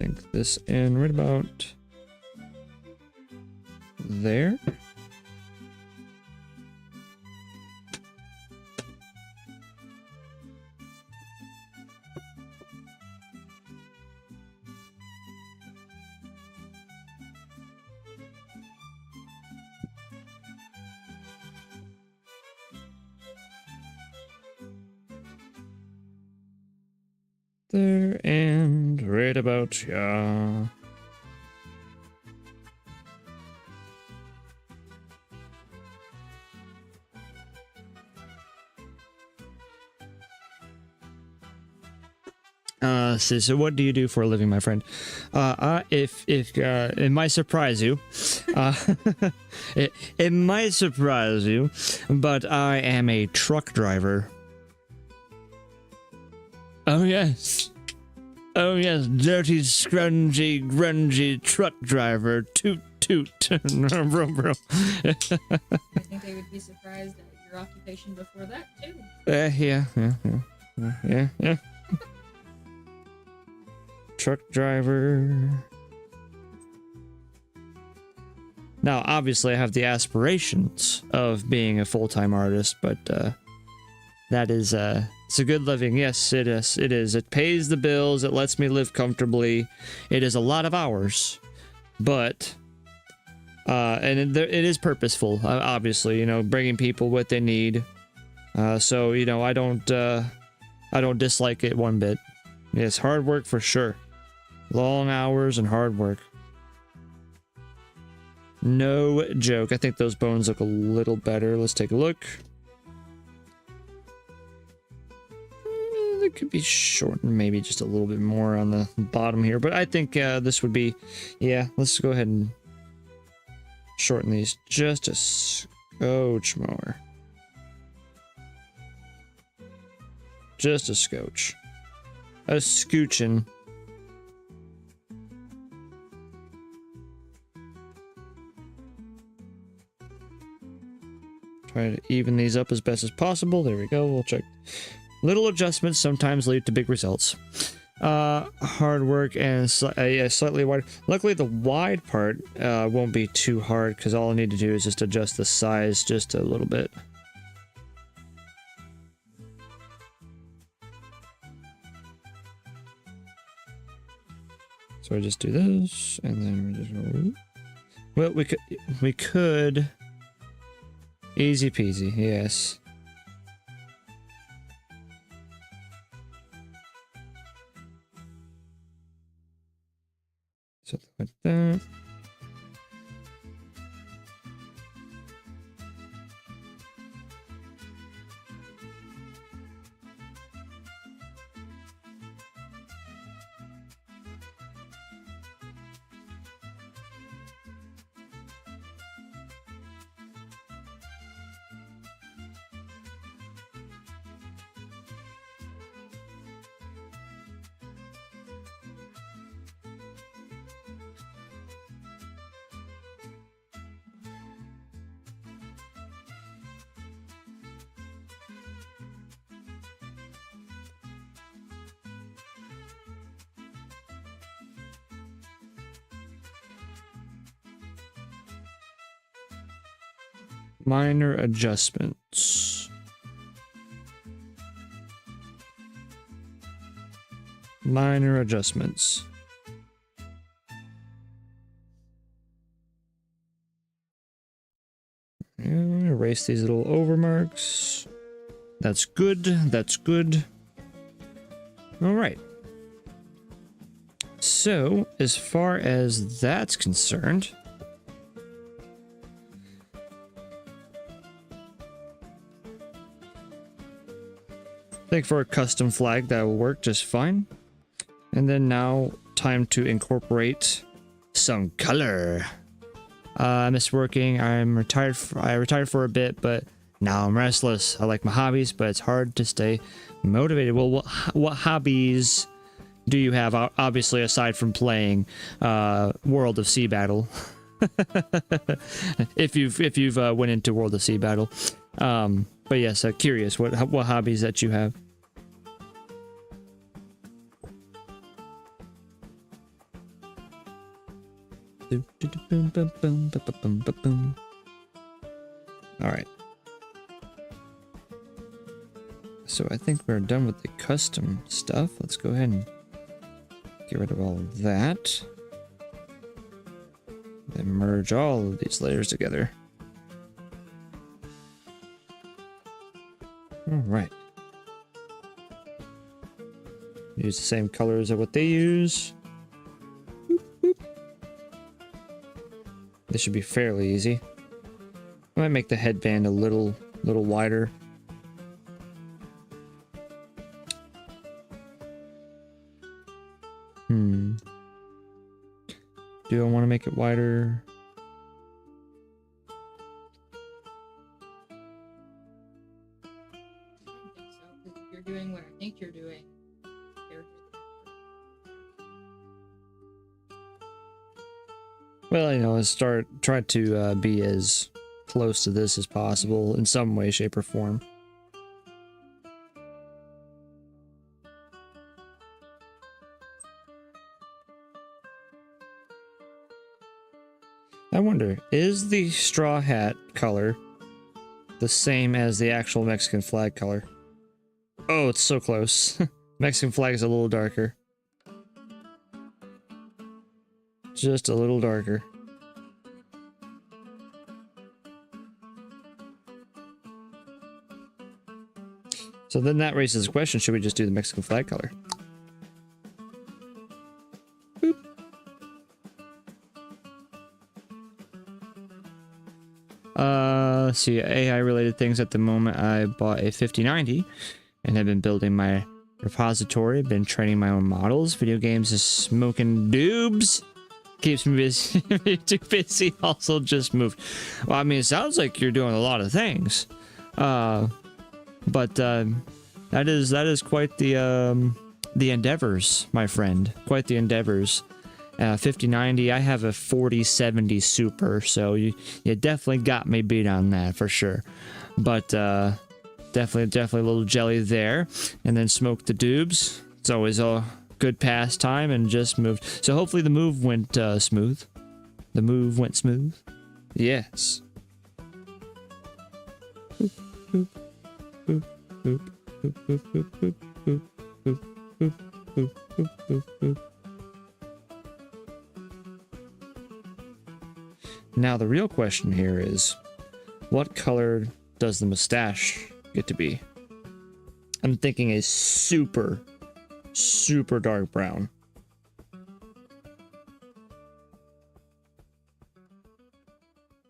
think this in right about there. There and right about yeah. So what do you do for a living, my friend? If it might surprise you, it might surprise you, but I am a truck driver. Oh yes, dirty, scrungy, grungy truck driver. Toot toot, bro, bro. I think they would be surprised at your occupation before that too. Yeah. Truck driver. Now, obviously, I have the aspirations of being a full-time artist, but that is it's a good living. Yes, it is. It is. It pays the bills. It lets me live comfortably. It is a lot of hours, but and it is purposeful. Obviously, you know, bringing people what they need. So you know, I don't dislike it one bit. It's hard work for sure. Long hours and hard work. No joke. I think those bones look a little better. Let's take a look. They could be shortened maybe just a little bit more on the bottom here, but I think this would be, yeah, let's go ahead and shorten these just a scotch more. Just a scotch. A scoochin'. Try to even these up as best as possible. There we go. We'll check. Little adjustments sometimes lead to big results. Hard work and slightly wider. Luckily, the wide part won't be too hard because all I need to do is just adjust the size just a little bit. So I just do this, and then we just go. Well, we could. Easy peasy, yes. Something like that. Minor adjustments. Minor adjustments. Erase these little overmarks. That's good. That's good. All right. So, as far as that's concerned, I think for a custom flag that will work just fine. And then now, time to incorporate some color. I miss working. I retired for a bit, but now I'm restless. I like my hobbies, but it's hard to stay motivated. Well, what hobbies do you have? Obviously, aside from playing World of Sea Battle, if you've went into World of Sea Battle, but yes, curious what hobbies that you have. All right. So I think we're done with the custom stuff. Let's go ahead and get rid of all of that. Then merge all of these layers together. All right. Use the same colors as what they use. This should be fairly easy. I might make the headband a little wider. Do I want to make it wider? I don't think so, because if you're doing what I think you're doing, Well, you know, try to be as close to this as possible in some way, shape, or form. I wonder, is the straw hat color the same as the actual Mexican flag color? Oh, it's so close. Mexican flag is a little darker. Just a little darker. So then that raises the question, should we just do the Mexican flag color? Boop. Let's see, AI related things at the moment. I bought a 5090 and have been building my repository, been training my own models. Video games is smoking doobs. Keeps me busy. Too busy. Also just moved. Well, I mean, it sounds like you're doing a lot of things. But that is quite the endeavors, my friend. Quite the endeavors. 5090. I have a 4070 Super, so you definitely got me beat on that for sure. But definitely a little jelly there, and then smoke the doobs. It's always a good pastime, and just moved. So hopefully the move went smooth. The move went smooth. Yes. Now the real question here is, what color does the mustache get to be? I'm thinking a super dark brown.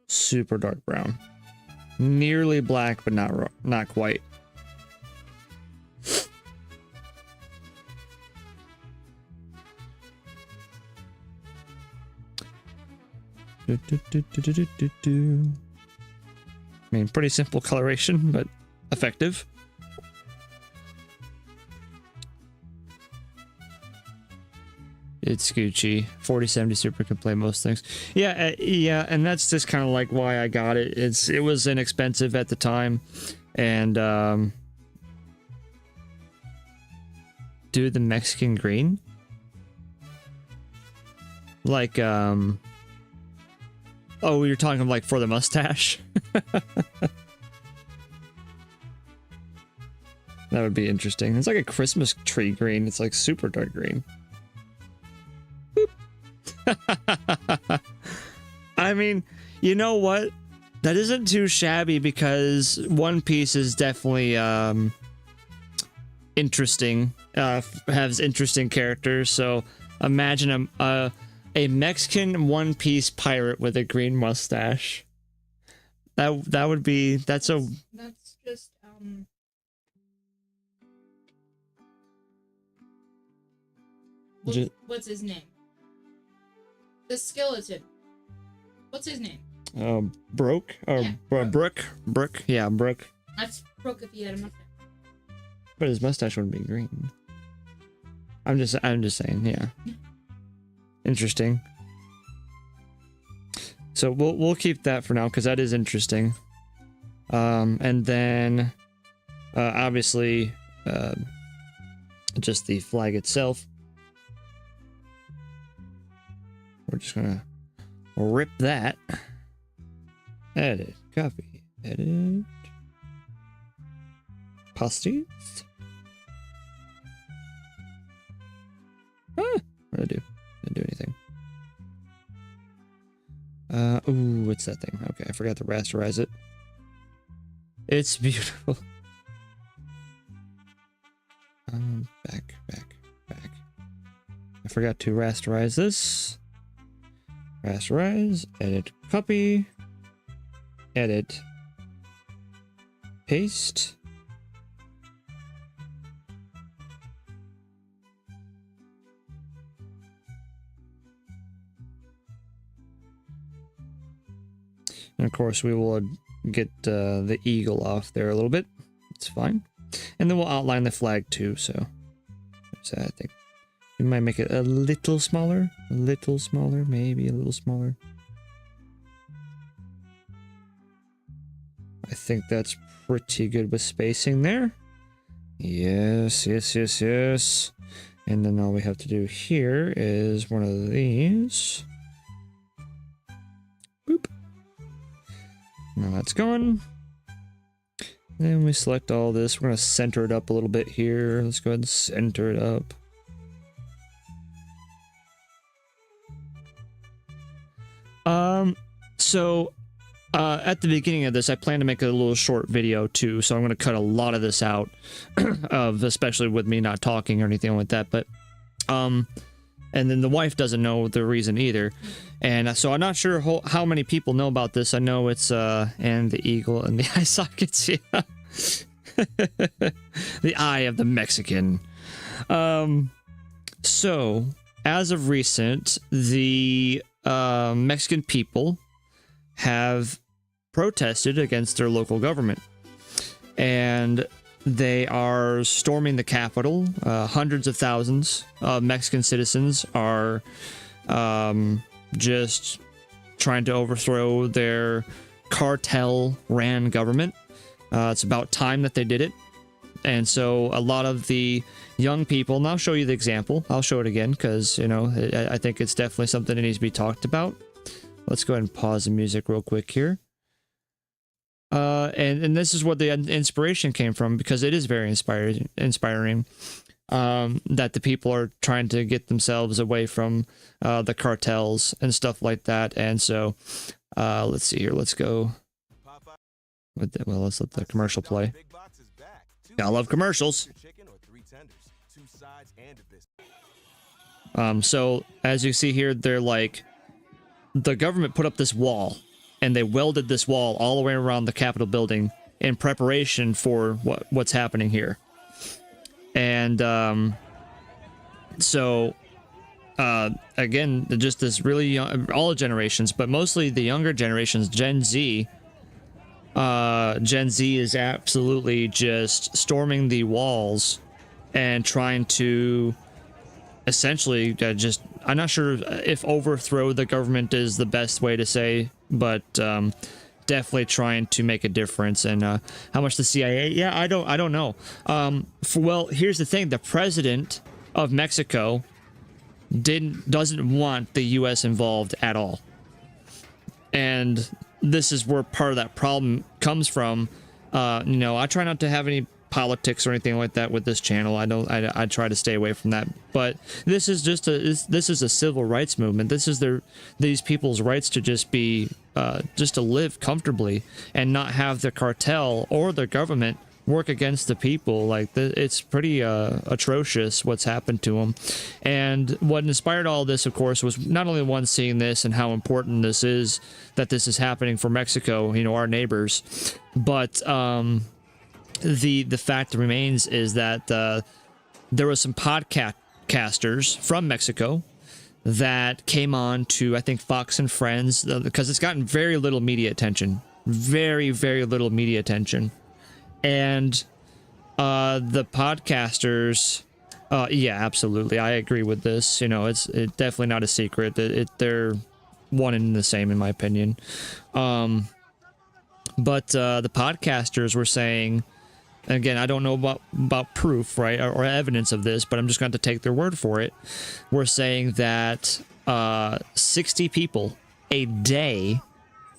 Super dark brown. Nearly black, but not quite. I mean, pretty simple coloration, but effective. It's Gucci. 4070 Super can play most things. Yeah, yeah, and that's just kind of like why I got it. It was inexpensive at the time, and do the Mexican green, like Oh, you're talking like for the mustache? That would be interesting. It's like a Christmas tree green. It's like super dark green. I mean, you know what? That isn't too shabby because One Piece is definitely interesting. Has interesting characters. So imagine a Mexican One Piece pirate with a green mustache. That would be that's just what's his name? The skeleton. What's his name? Broke or Yeah, Brook. Yeah, Brook. That's Brook if he had a mustache. But his mustache wouldn't be green. I'm just saying, yeah. Interesting. So we'll keep that for now because that is interesting. And then obviously just the flag itself. We're just gonna rip that. Edit, copy, edit, paste. What did I do? Didn't do anything. Ooh, what's that thing? Okay, I forgot to rasterize it. It's beautiful. Back. I forgot to rasterize this. Rasterize, edit, copy, edit, paste. And of course, we will get the eagle off there a little bit. It's fine. And then we'll outline the flag too. So I think we might make it a little smaller, maybe a little smaller. I think that's pretty good with spacing there. Yes. And then all we have to do here is one of these. Boop. Now that's gone. Then we select all this. We're going to center it up a little bit here. Let's go ahead and center it up. So at the beginning of this, I plan to make a little short video too. So I'm going to cut a lot of this out, especially with me not talking or anything like that. But, and then the wife doesn't know the reason either. And so I'm not sure how many people know about this. I know it's, and the eagle and the eye sockets. Yeah. The eye of the Mexican. So as of recent, the Mexican people have protested against their local government, and they are storming the Capitol. Hundreds of thousands of Mexican citizens are just trying to overthrow their cartel-ran government. It's about time that they did it. And so a lot of the young people, and I'll show you the example. I'll show it again because, you know, I think it's definitely something that needs to be talked about. Let's go ahead and pause the music real quick here. And this is where the inspiration came from, because it is very inspiring that the people are trying to get themselves away from the cartels and stuff like that. And so let's see here. Let's go. Well, let's let the commercial play. I love commercials. So as you see here, they're like, the government put up this wall, and they welded this wall all the way around the Capitol building in preparation for what's happening here. And so again, just this really young, all generations, but mostly the younger generations, Gen Z. Gen Z is absolutely just storming the walls and trying to essentially just, I'm not sure if overthrow the government is the best way to say, but definitely trying to make a difference. And how much the CIA? Yeah, I don't know. Well, here's the thing: the president of Mexico doesn't want the U.S. involved at all. And this is where part of that problem comes from. I try not to have any politics or anything like that with this channel. I try to stay away from that. But this is just this is a civil rights movement. This is these people's rights to just be just to live comfortably and not have the cartel or the government work against the people. Like it's pretty atrocious what's happened to them. And what inspired all this, of course, was not only one seeing this and how important this is that this is happening for Mexico, our neighbors, but the fact remains is that there was some podcasters from Mexico that came on to, I think, Fox and Friends, because it's gotten very little media attention, very, very little media attention. And the podcasters, yeah, absolutely, I agree with this. It's definitely not a secret. They're one and the same, in my opinion. But the podcasters were saying, again, I don't know about proof, right, or evidence of this, but I'm just going to take their word for it. We're saying that 60 people a day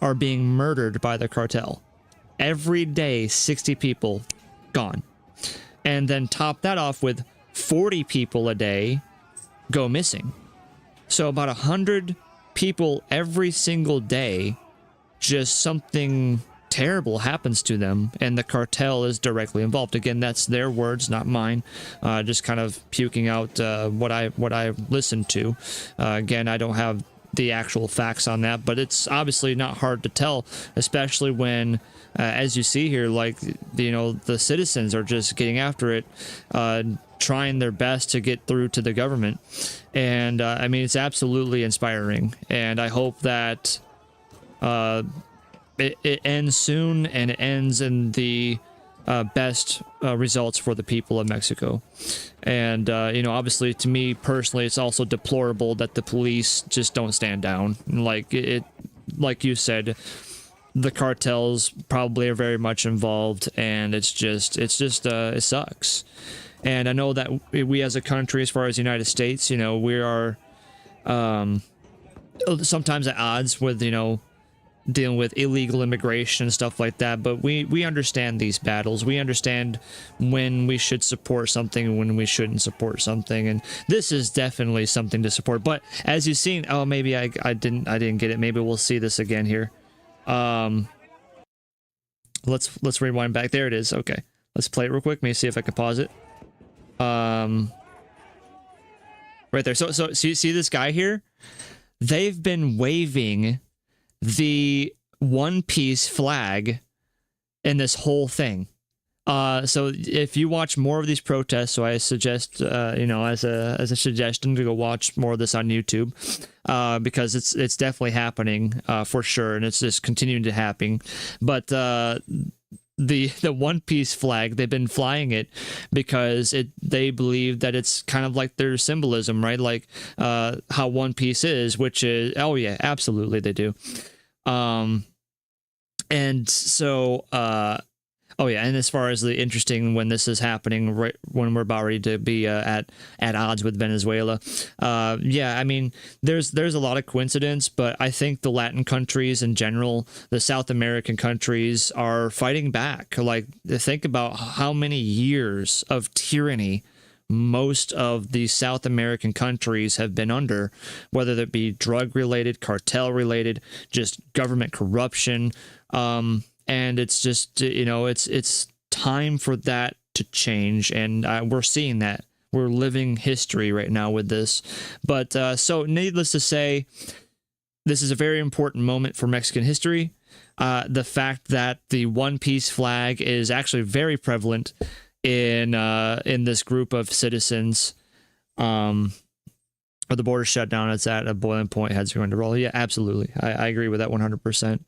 are being murdered by the cartel. Every day, 60 people gone. And then top that off with 40 people a day go missing. So about 100 people every single day, just something terrible happens to them, and the cartel is directly involved. Again, that's their words, not mine. Just kind of puking out what I listened to. Again, I don't have the actual facts on that, but it's obviously not hard to tell, especially when, as you see here, like, the citizens are just getting after it, trying their best to get through to the government. And I mean, it's absolutely inspiring, and I hope that it ends soon, and it ends in the best results for the people of Mexico. And obviously, to me personally, it's also deplorable that the police just don't stand down. Like you said, the cartels probably are very much involved, and it sucks. And I know that we as a country, as far as the United States, we are sometimes at odds with dealing with illegal immigration and stuff like that, but we understand these battles. We understand when we should support something and when we shouldn't support something, and this is definitely something to support. But as you've seen, oh, maybe I didn't get it. Maybe we'll see this again here. Let's rewind back. There it is. Okay, let's play it real quick. Maybe see if I can pause it. Right there. So you see this guy here? They've been waving the One Piece flag in this whole thing. So if you watch more of these protests, so I suggest, as a suggestion, to go watch more of this on YouTube, because it's definitely happening, for sure, and it's just continuing to happen. But the One Piece flag, they've been flying it because they believe that it's kind of like their symbolism, right? Like how One Piece is, which is, oh yeah, absolutely they do. And so oh yeah, and as far as the interesting, when this is happening, right when we're about ready to be at odds with Venezuela, yeah, I mean, there's a lot of coincidence, but I think the Latin countries in general, the South American countries, are fighting back. Like, think about how many years of tyranny most of the South American countries have been under, whether that be drug related, cartel related, just government corruption. And it's just, it's time for that to change. And we're seeing that. We're living history right now with this. But so needless to say, this is a very important moment for Mexican history. The fact that the One Piece flag is actually very prevalent in this group of citizens, or the border shutdown, it's at a boiling point, heads are going to roll. Yeah, absolutely. I agree with that 100%.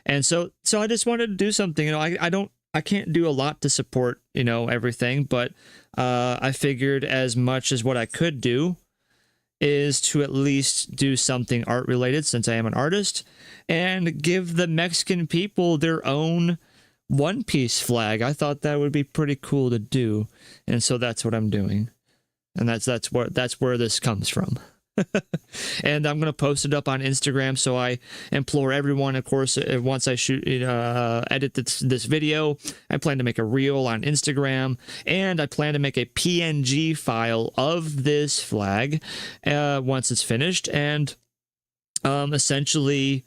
And so I just wanted to do something. I can't do a lot to support, everything, but I figured as much as what I could do is to at least do something art related, since I am an artist, and give the Mexican people their own One Piece flag. I thought that would be pretty cool to do, and so that's what I'm doing, and that's where this comes from. And I'm going to post it up on Instagram. So I implore everyone, of course, once I edit this video, I plan to make a reel on Instagram, and I plan to make a PNG file of this flag once it's finished. And essentially,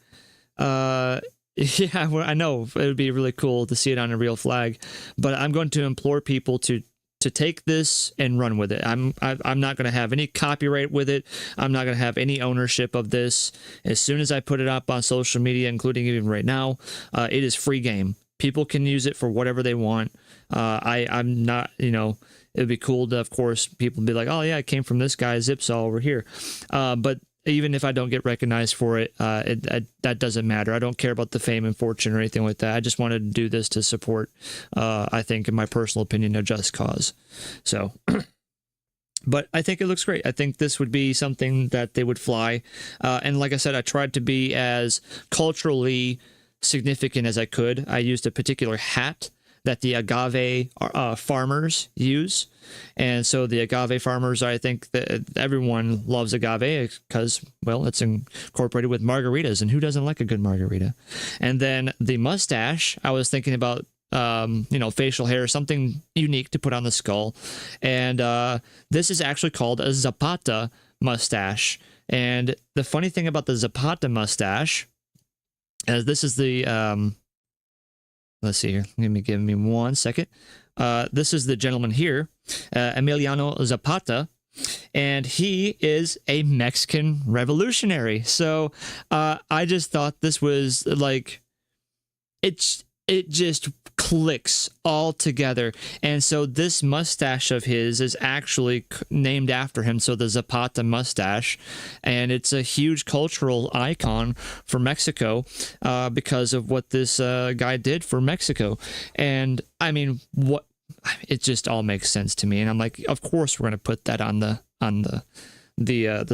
yeah, well, I know it would be really cool to see it on a real flag, but I'm going to implore people to take this and run with it. I'm not going to have any copyright with it. I'm not going to have any ownership of this. As soon as I put it up on social media, including even right now, it is free game. People can use it for whatever they want. I'm not, it'd be cool to, of course, people be like, oh yeah, it came from this guy Zipsaw over here. But even if I don't get recognized for it, that doesn't matter. I don't care about the fame and fortune or anything like that. I just wanted to do this to support, I think, in my personal opinion, a just cause. So, but I think it looks great. I think this would be something that they would fly. And like I said, I tried to be as culturally significant as I could. I used a particular hat that the agave farmers use. And so the agave farmers, I think that everyone loves agave because, well, it's incorporated with margaritas, and who doesn't like a good margarita? And then the mustache, I was thinking about, facial hair, something unique to put on the skull. And this is actually called a Zapata mustache. And the funny thing about the Zapata mustache, as this is the, let's see here. Give me 1 second. This is the gentleman here, Emiliano Zapata, and he is a Mexican revolutionary. So I just thought this was like, it just clicks all together. And so this mustache of his is actually named after him, so the Zapata mustache, and it's a huge cultural icon for Mexico because of what this guy did for Mexico. And I mean, it just all makes sense to me, and I'm like, of course we're going to put that on the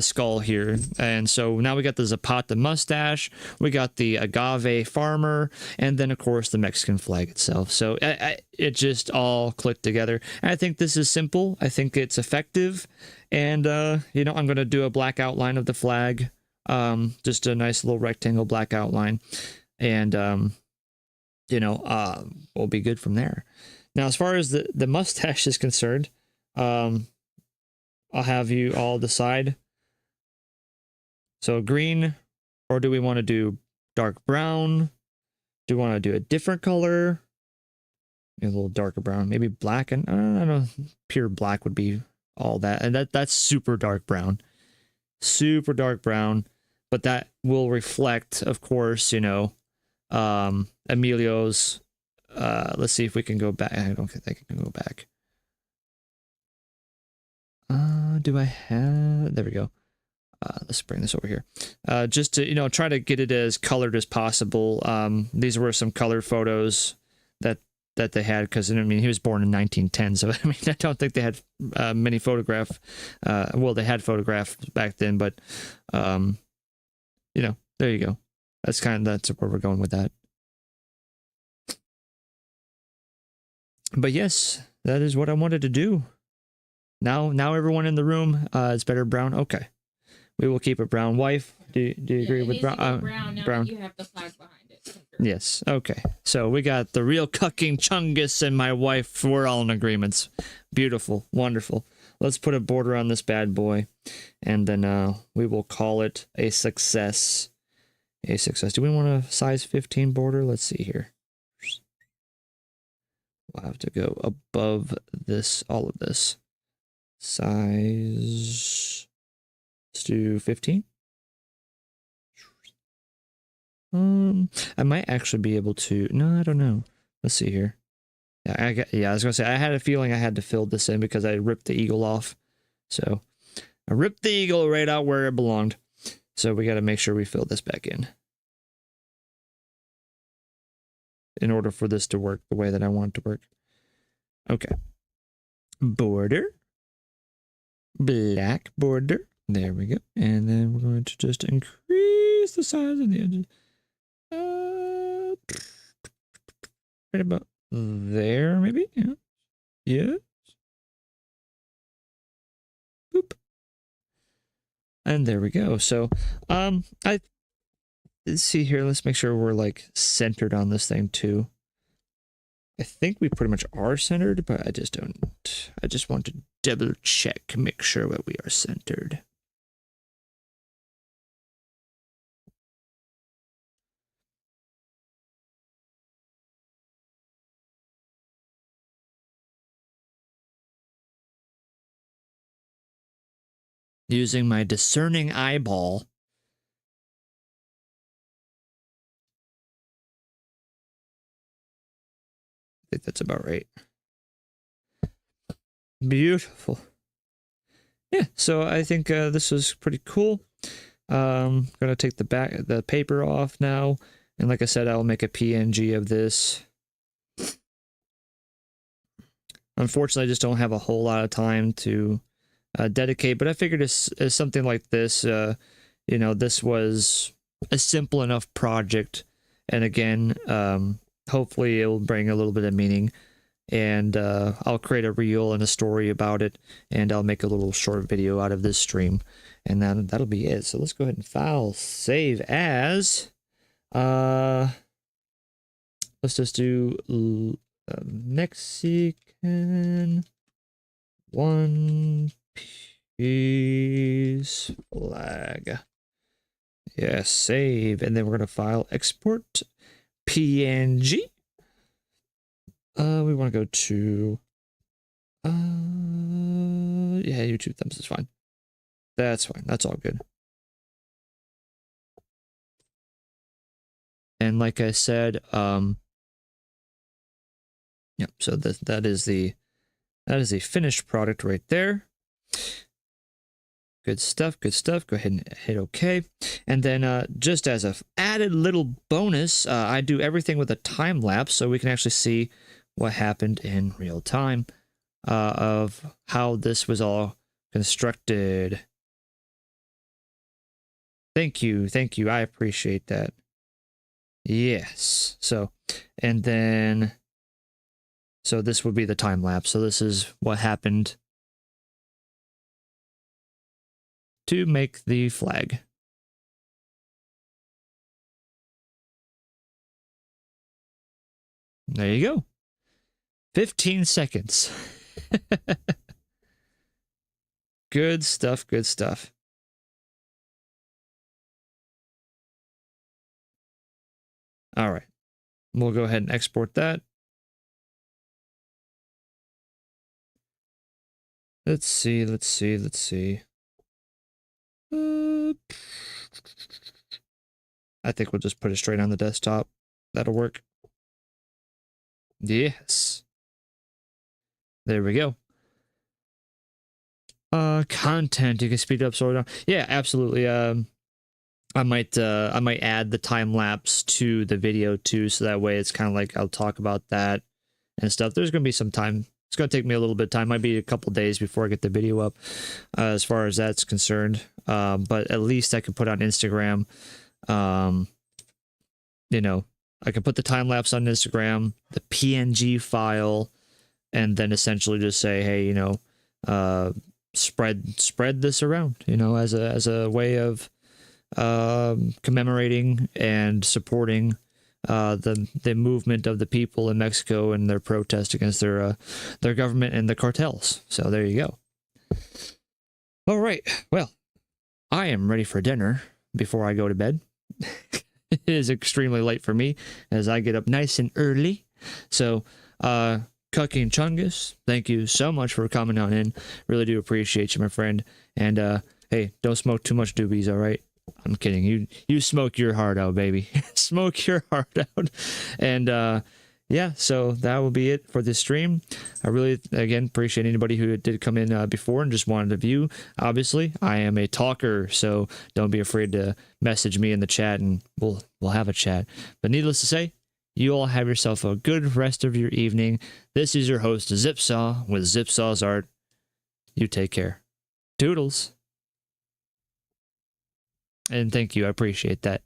skull here. And so now we got the Zapata mustache, we got the agave farmer, and then of course the Mexican flag itself. So it just all clicked together. And I think this is simple. I think it's effective. And I'm going to do a black outline of the flag, just a nice little rectangle black outline, and we'll be good from there. Now, as far as the mustache is concerned, I'll have you all decide. So green, or do we want to do dark brown? Do we want to do a different color? Maybe a little darker brown, maybe black, and I don't know, pure black would be all that. And that's super dark brown. Super dark brown, but that will reflect, of course, Emilio's, let's see if we can go back. I don't think I can go back. Do I have, there we go. Let's bring this over here. Just to, try to get it as colored as possible. These were some colored photos that they had, because, he was born in 1910, so, I don't think they had many photograph. Well, they had photographs back then, but, there you go. That's where we're going with that. But yes, that is what I wanted to do. Now everyone in the room, it's better brown. Okay, we will keep it brown. Wife, do you agree with brown? Brown. Now brown. that you have the flag behind it. Yes. Okay. So we got the real cucking Chungus and my wife. We're all in agreements. Beautiful, wonderful. Let's put a border on this bad boy, and then we will call it a success. A success. Do we want a size 15 border? Let's see here. We'll have to go above this, all of this. Size, let's do 15. I might actually be able to, no, I don't know. Let's see here. Yeah, I was gonna say, I had a feeling I had to fill this in because I ripped the eagle off. So I ripped the eagle right out where it belonged. So we got to make sure we fill this back in order for this to work the way that I want it to work. Okay. Border. Black border. There we go. And then we're going to just increase the size of the edges. Right about there, maybe? Yeah. Yes. Boop. And there we go. So, let's see here. Let's make sure we're like centered on this thing too. I think we pretty much are centered, but I just don't. I just want to double check, make sure that we are centered. Using my discerning eyeball. I think that's about right. Beautiful. Yeah, so I think this was pretty cool. Gonna take the paper off now, and like I said, I'll make a PNG of this. Unfortunately, I just don't have a whole lot of time to dedicate, but I figured as something like this, you know, this was a simple enough project, and again, hopefully it will bring a little bit of meaning, and I'll create a reel and a story about it, and I'll make a little short video out of this stream, and then that'll be it. So let's go ahead and file save as. Let's just do Mexican one piece flag. Yeah, save, and then we're gonna file export PNG. We want to go to yeah, YouTube thumbs is fine. That's fine. That's all good. And like I said, yep, so that is the finished product right there. Good stuff, good stuff. Go ahead and hit OK. And then just as a added little bonus, I do everything with a time lapse so we can actually see what happened in real time of how this was all constructed. Thank you, I appreciate that. Yes, so, and then, so this would be the time lapse. So this is what happened to make the flag. There you go. 15 seconds. Good stuff, good stuff. All right. We'll go ahead and export that. Let's see. I think we'll just put it straight on the desktop. That'll work. Yes. There we go. Content, you can speed it up, slow it down. Yeah, absolutely. I might add the time lapse to the video too, so that way it's kind of like I'll talk about that and stuff. There's gonna be some time. It's gonna take me a little bit of time. Might be a couple days before I get the video up, as far as that's concerned. But at least I can put on Instagram. You know, I can put the time lapse on Instagram, the PNG file, and then essentially just say, hey, you know, spread this around, you know, as a way of commemorating and supporting the movement of the people in Mexico and their protest against their government and the cartels. So there you go. All right. Well, I am ready for dinner before I go to bed. It is extremely late for me as I get up nice and early. So, Cucky and Chungus, thank you so much for coming on in. Really do appreciate you, my friend. And hey, don't smoke too much doobies, all right? I'm kidding. You smoke your heart out, baby. Smoke your heart out. And yeah, so that will be it for this stream. I really, again, appreciate anybody who did come in before and just wanted to view. Obviously, I am a talker, so don't be afraid to message me in the chat and we'll have a chat. But needless to say, you all have yourself a good rest of your evening. This is your host, Zipsaw, with Zipsaw's Art. You take care. Toodles. And thank you. I appreciate that.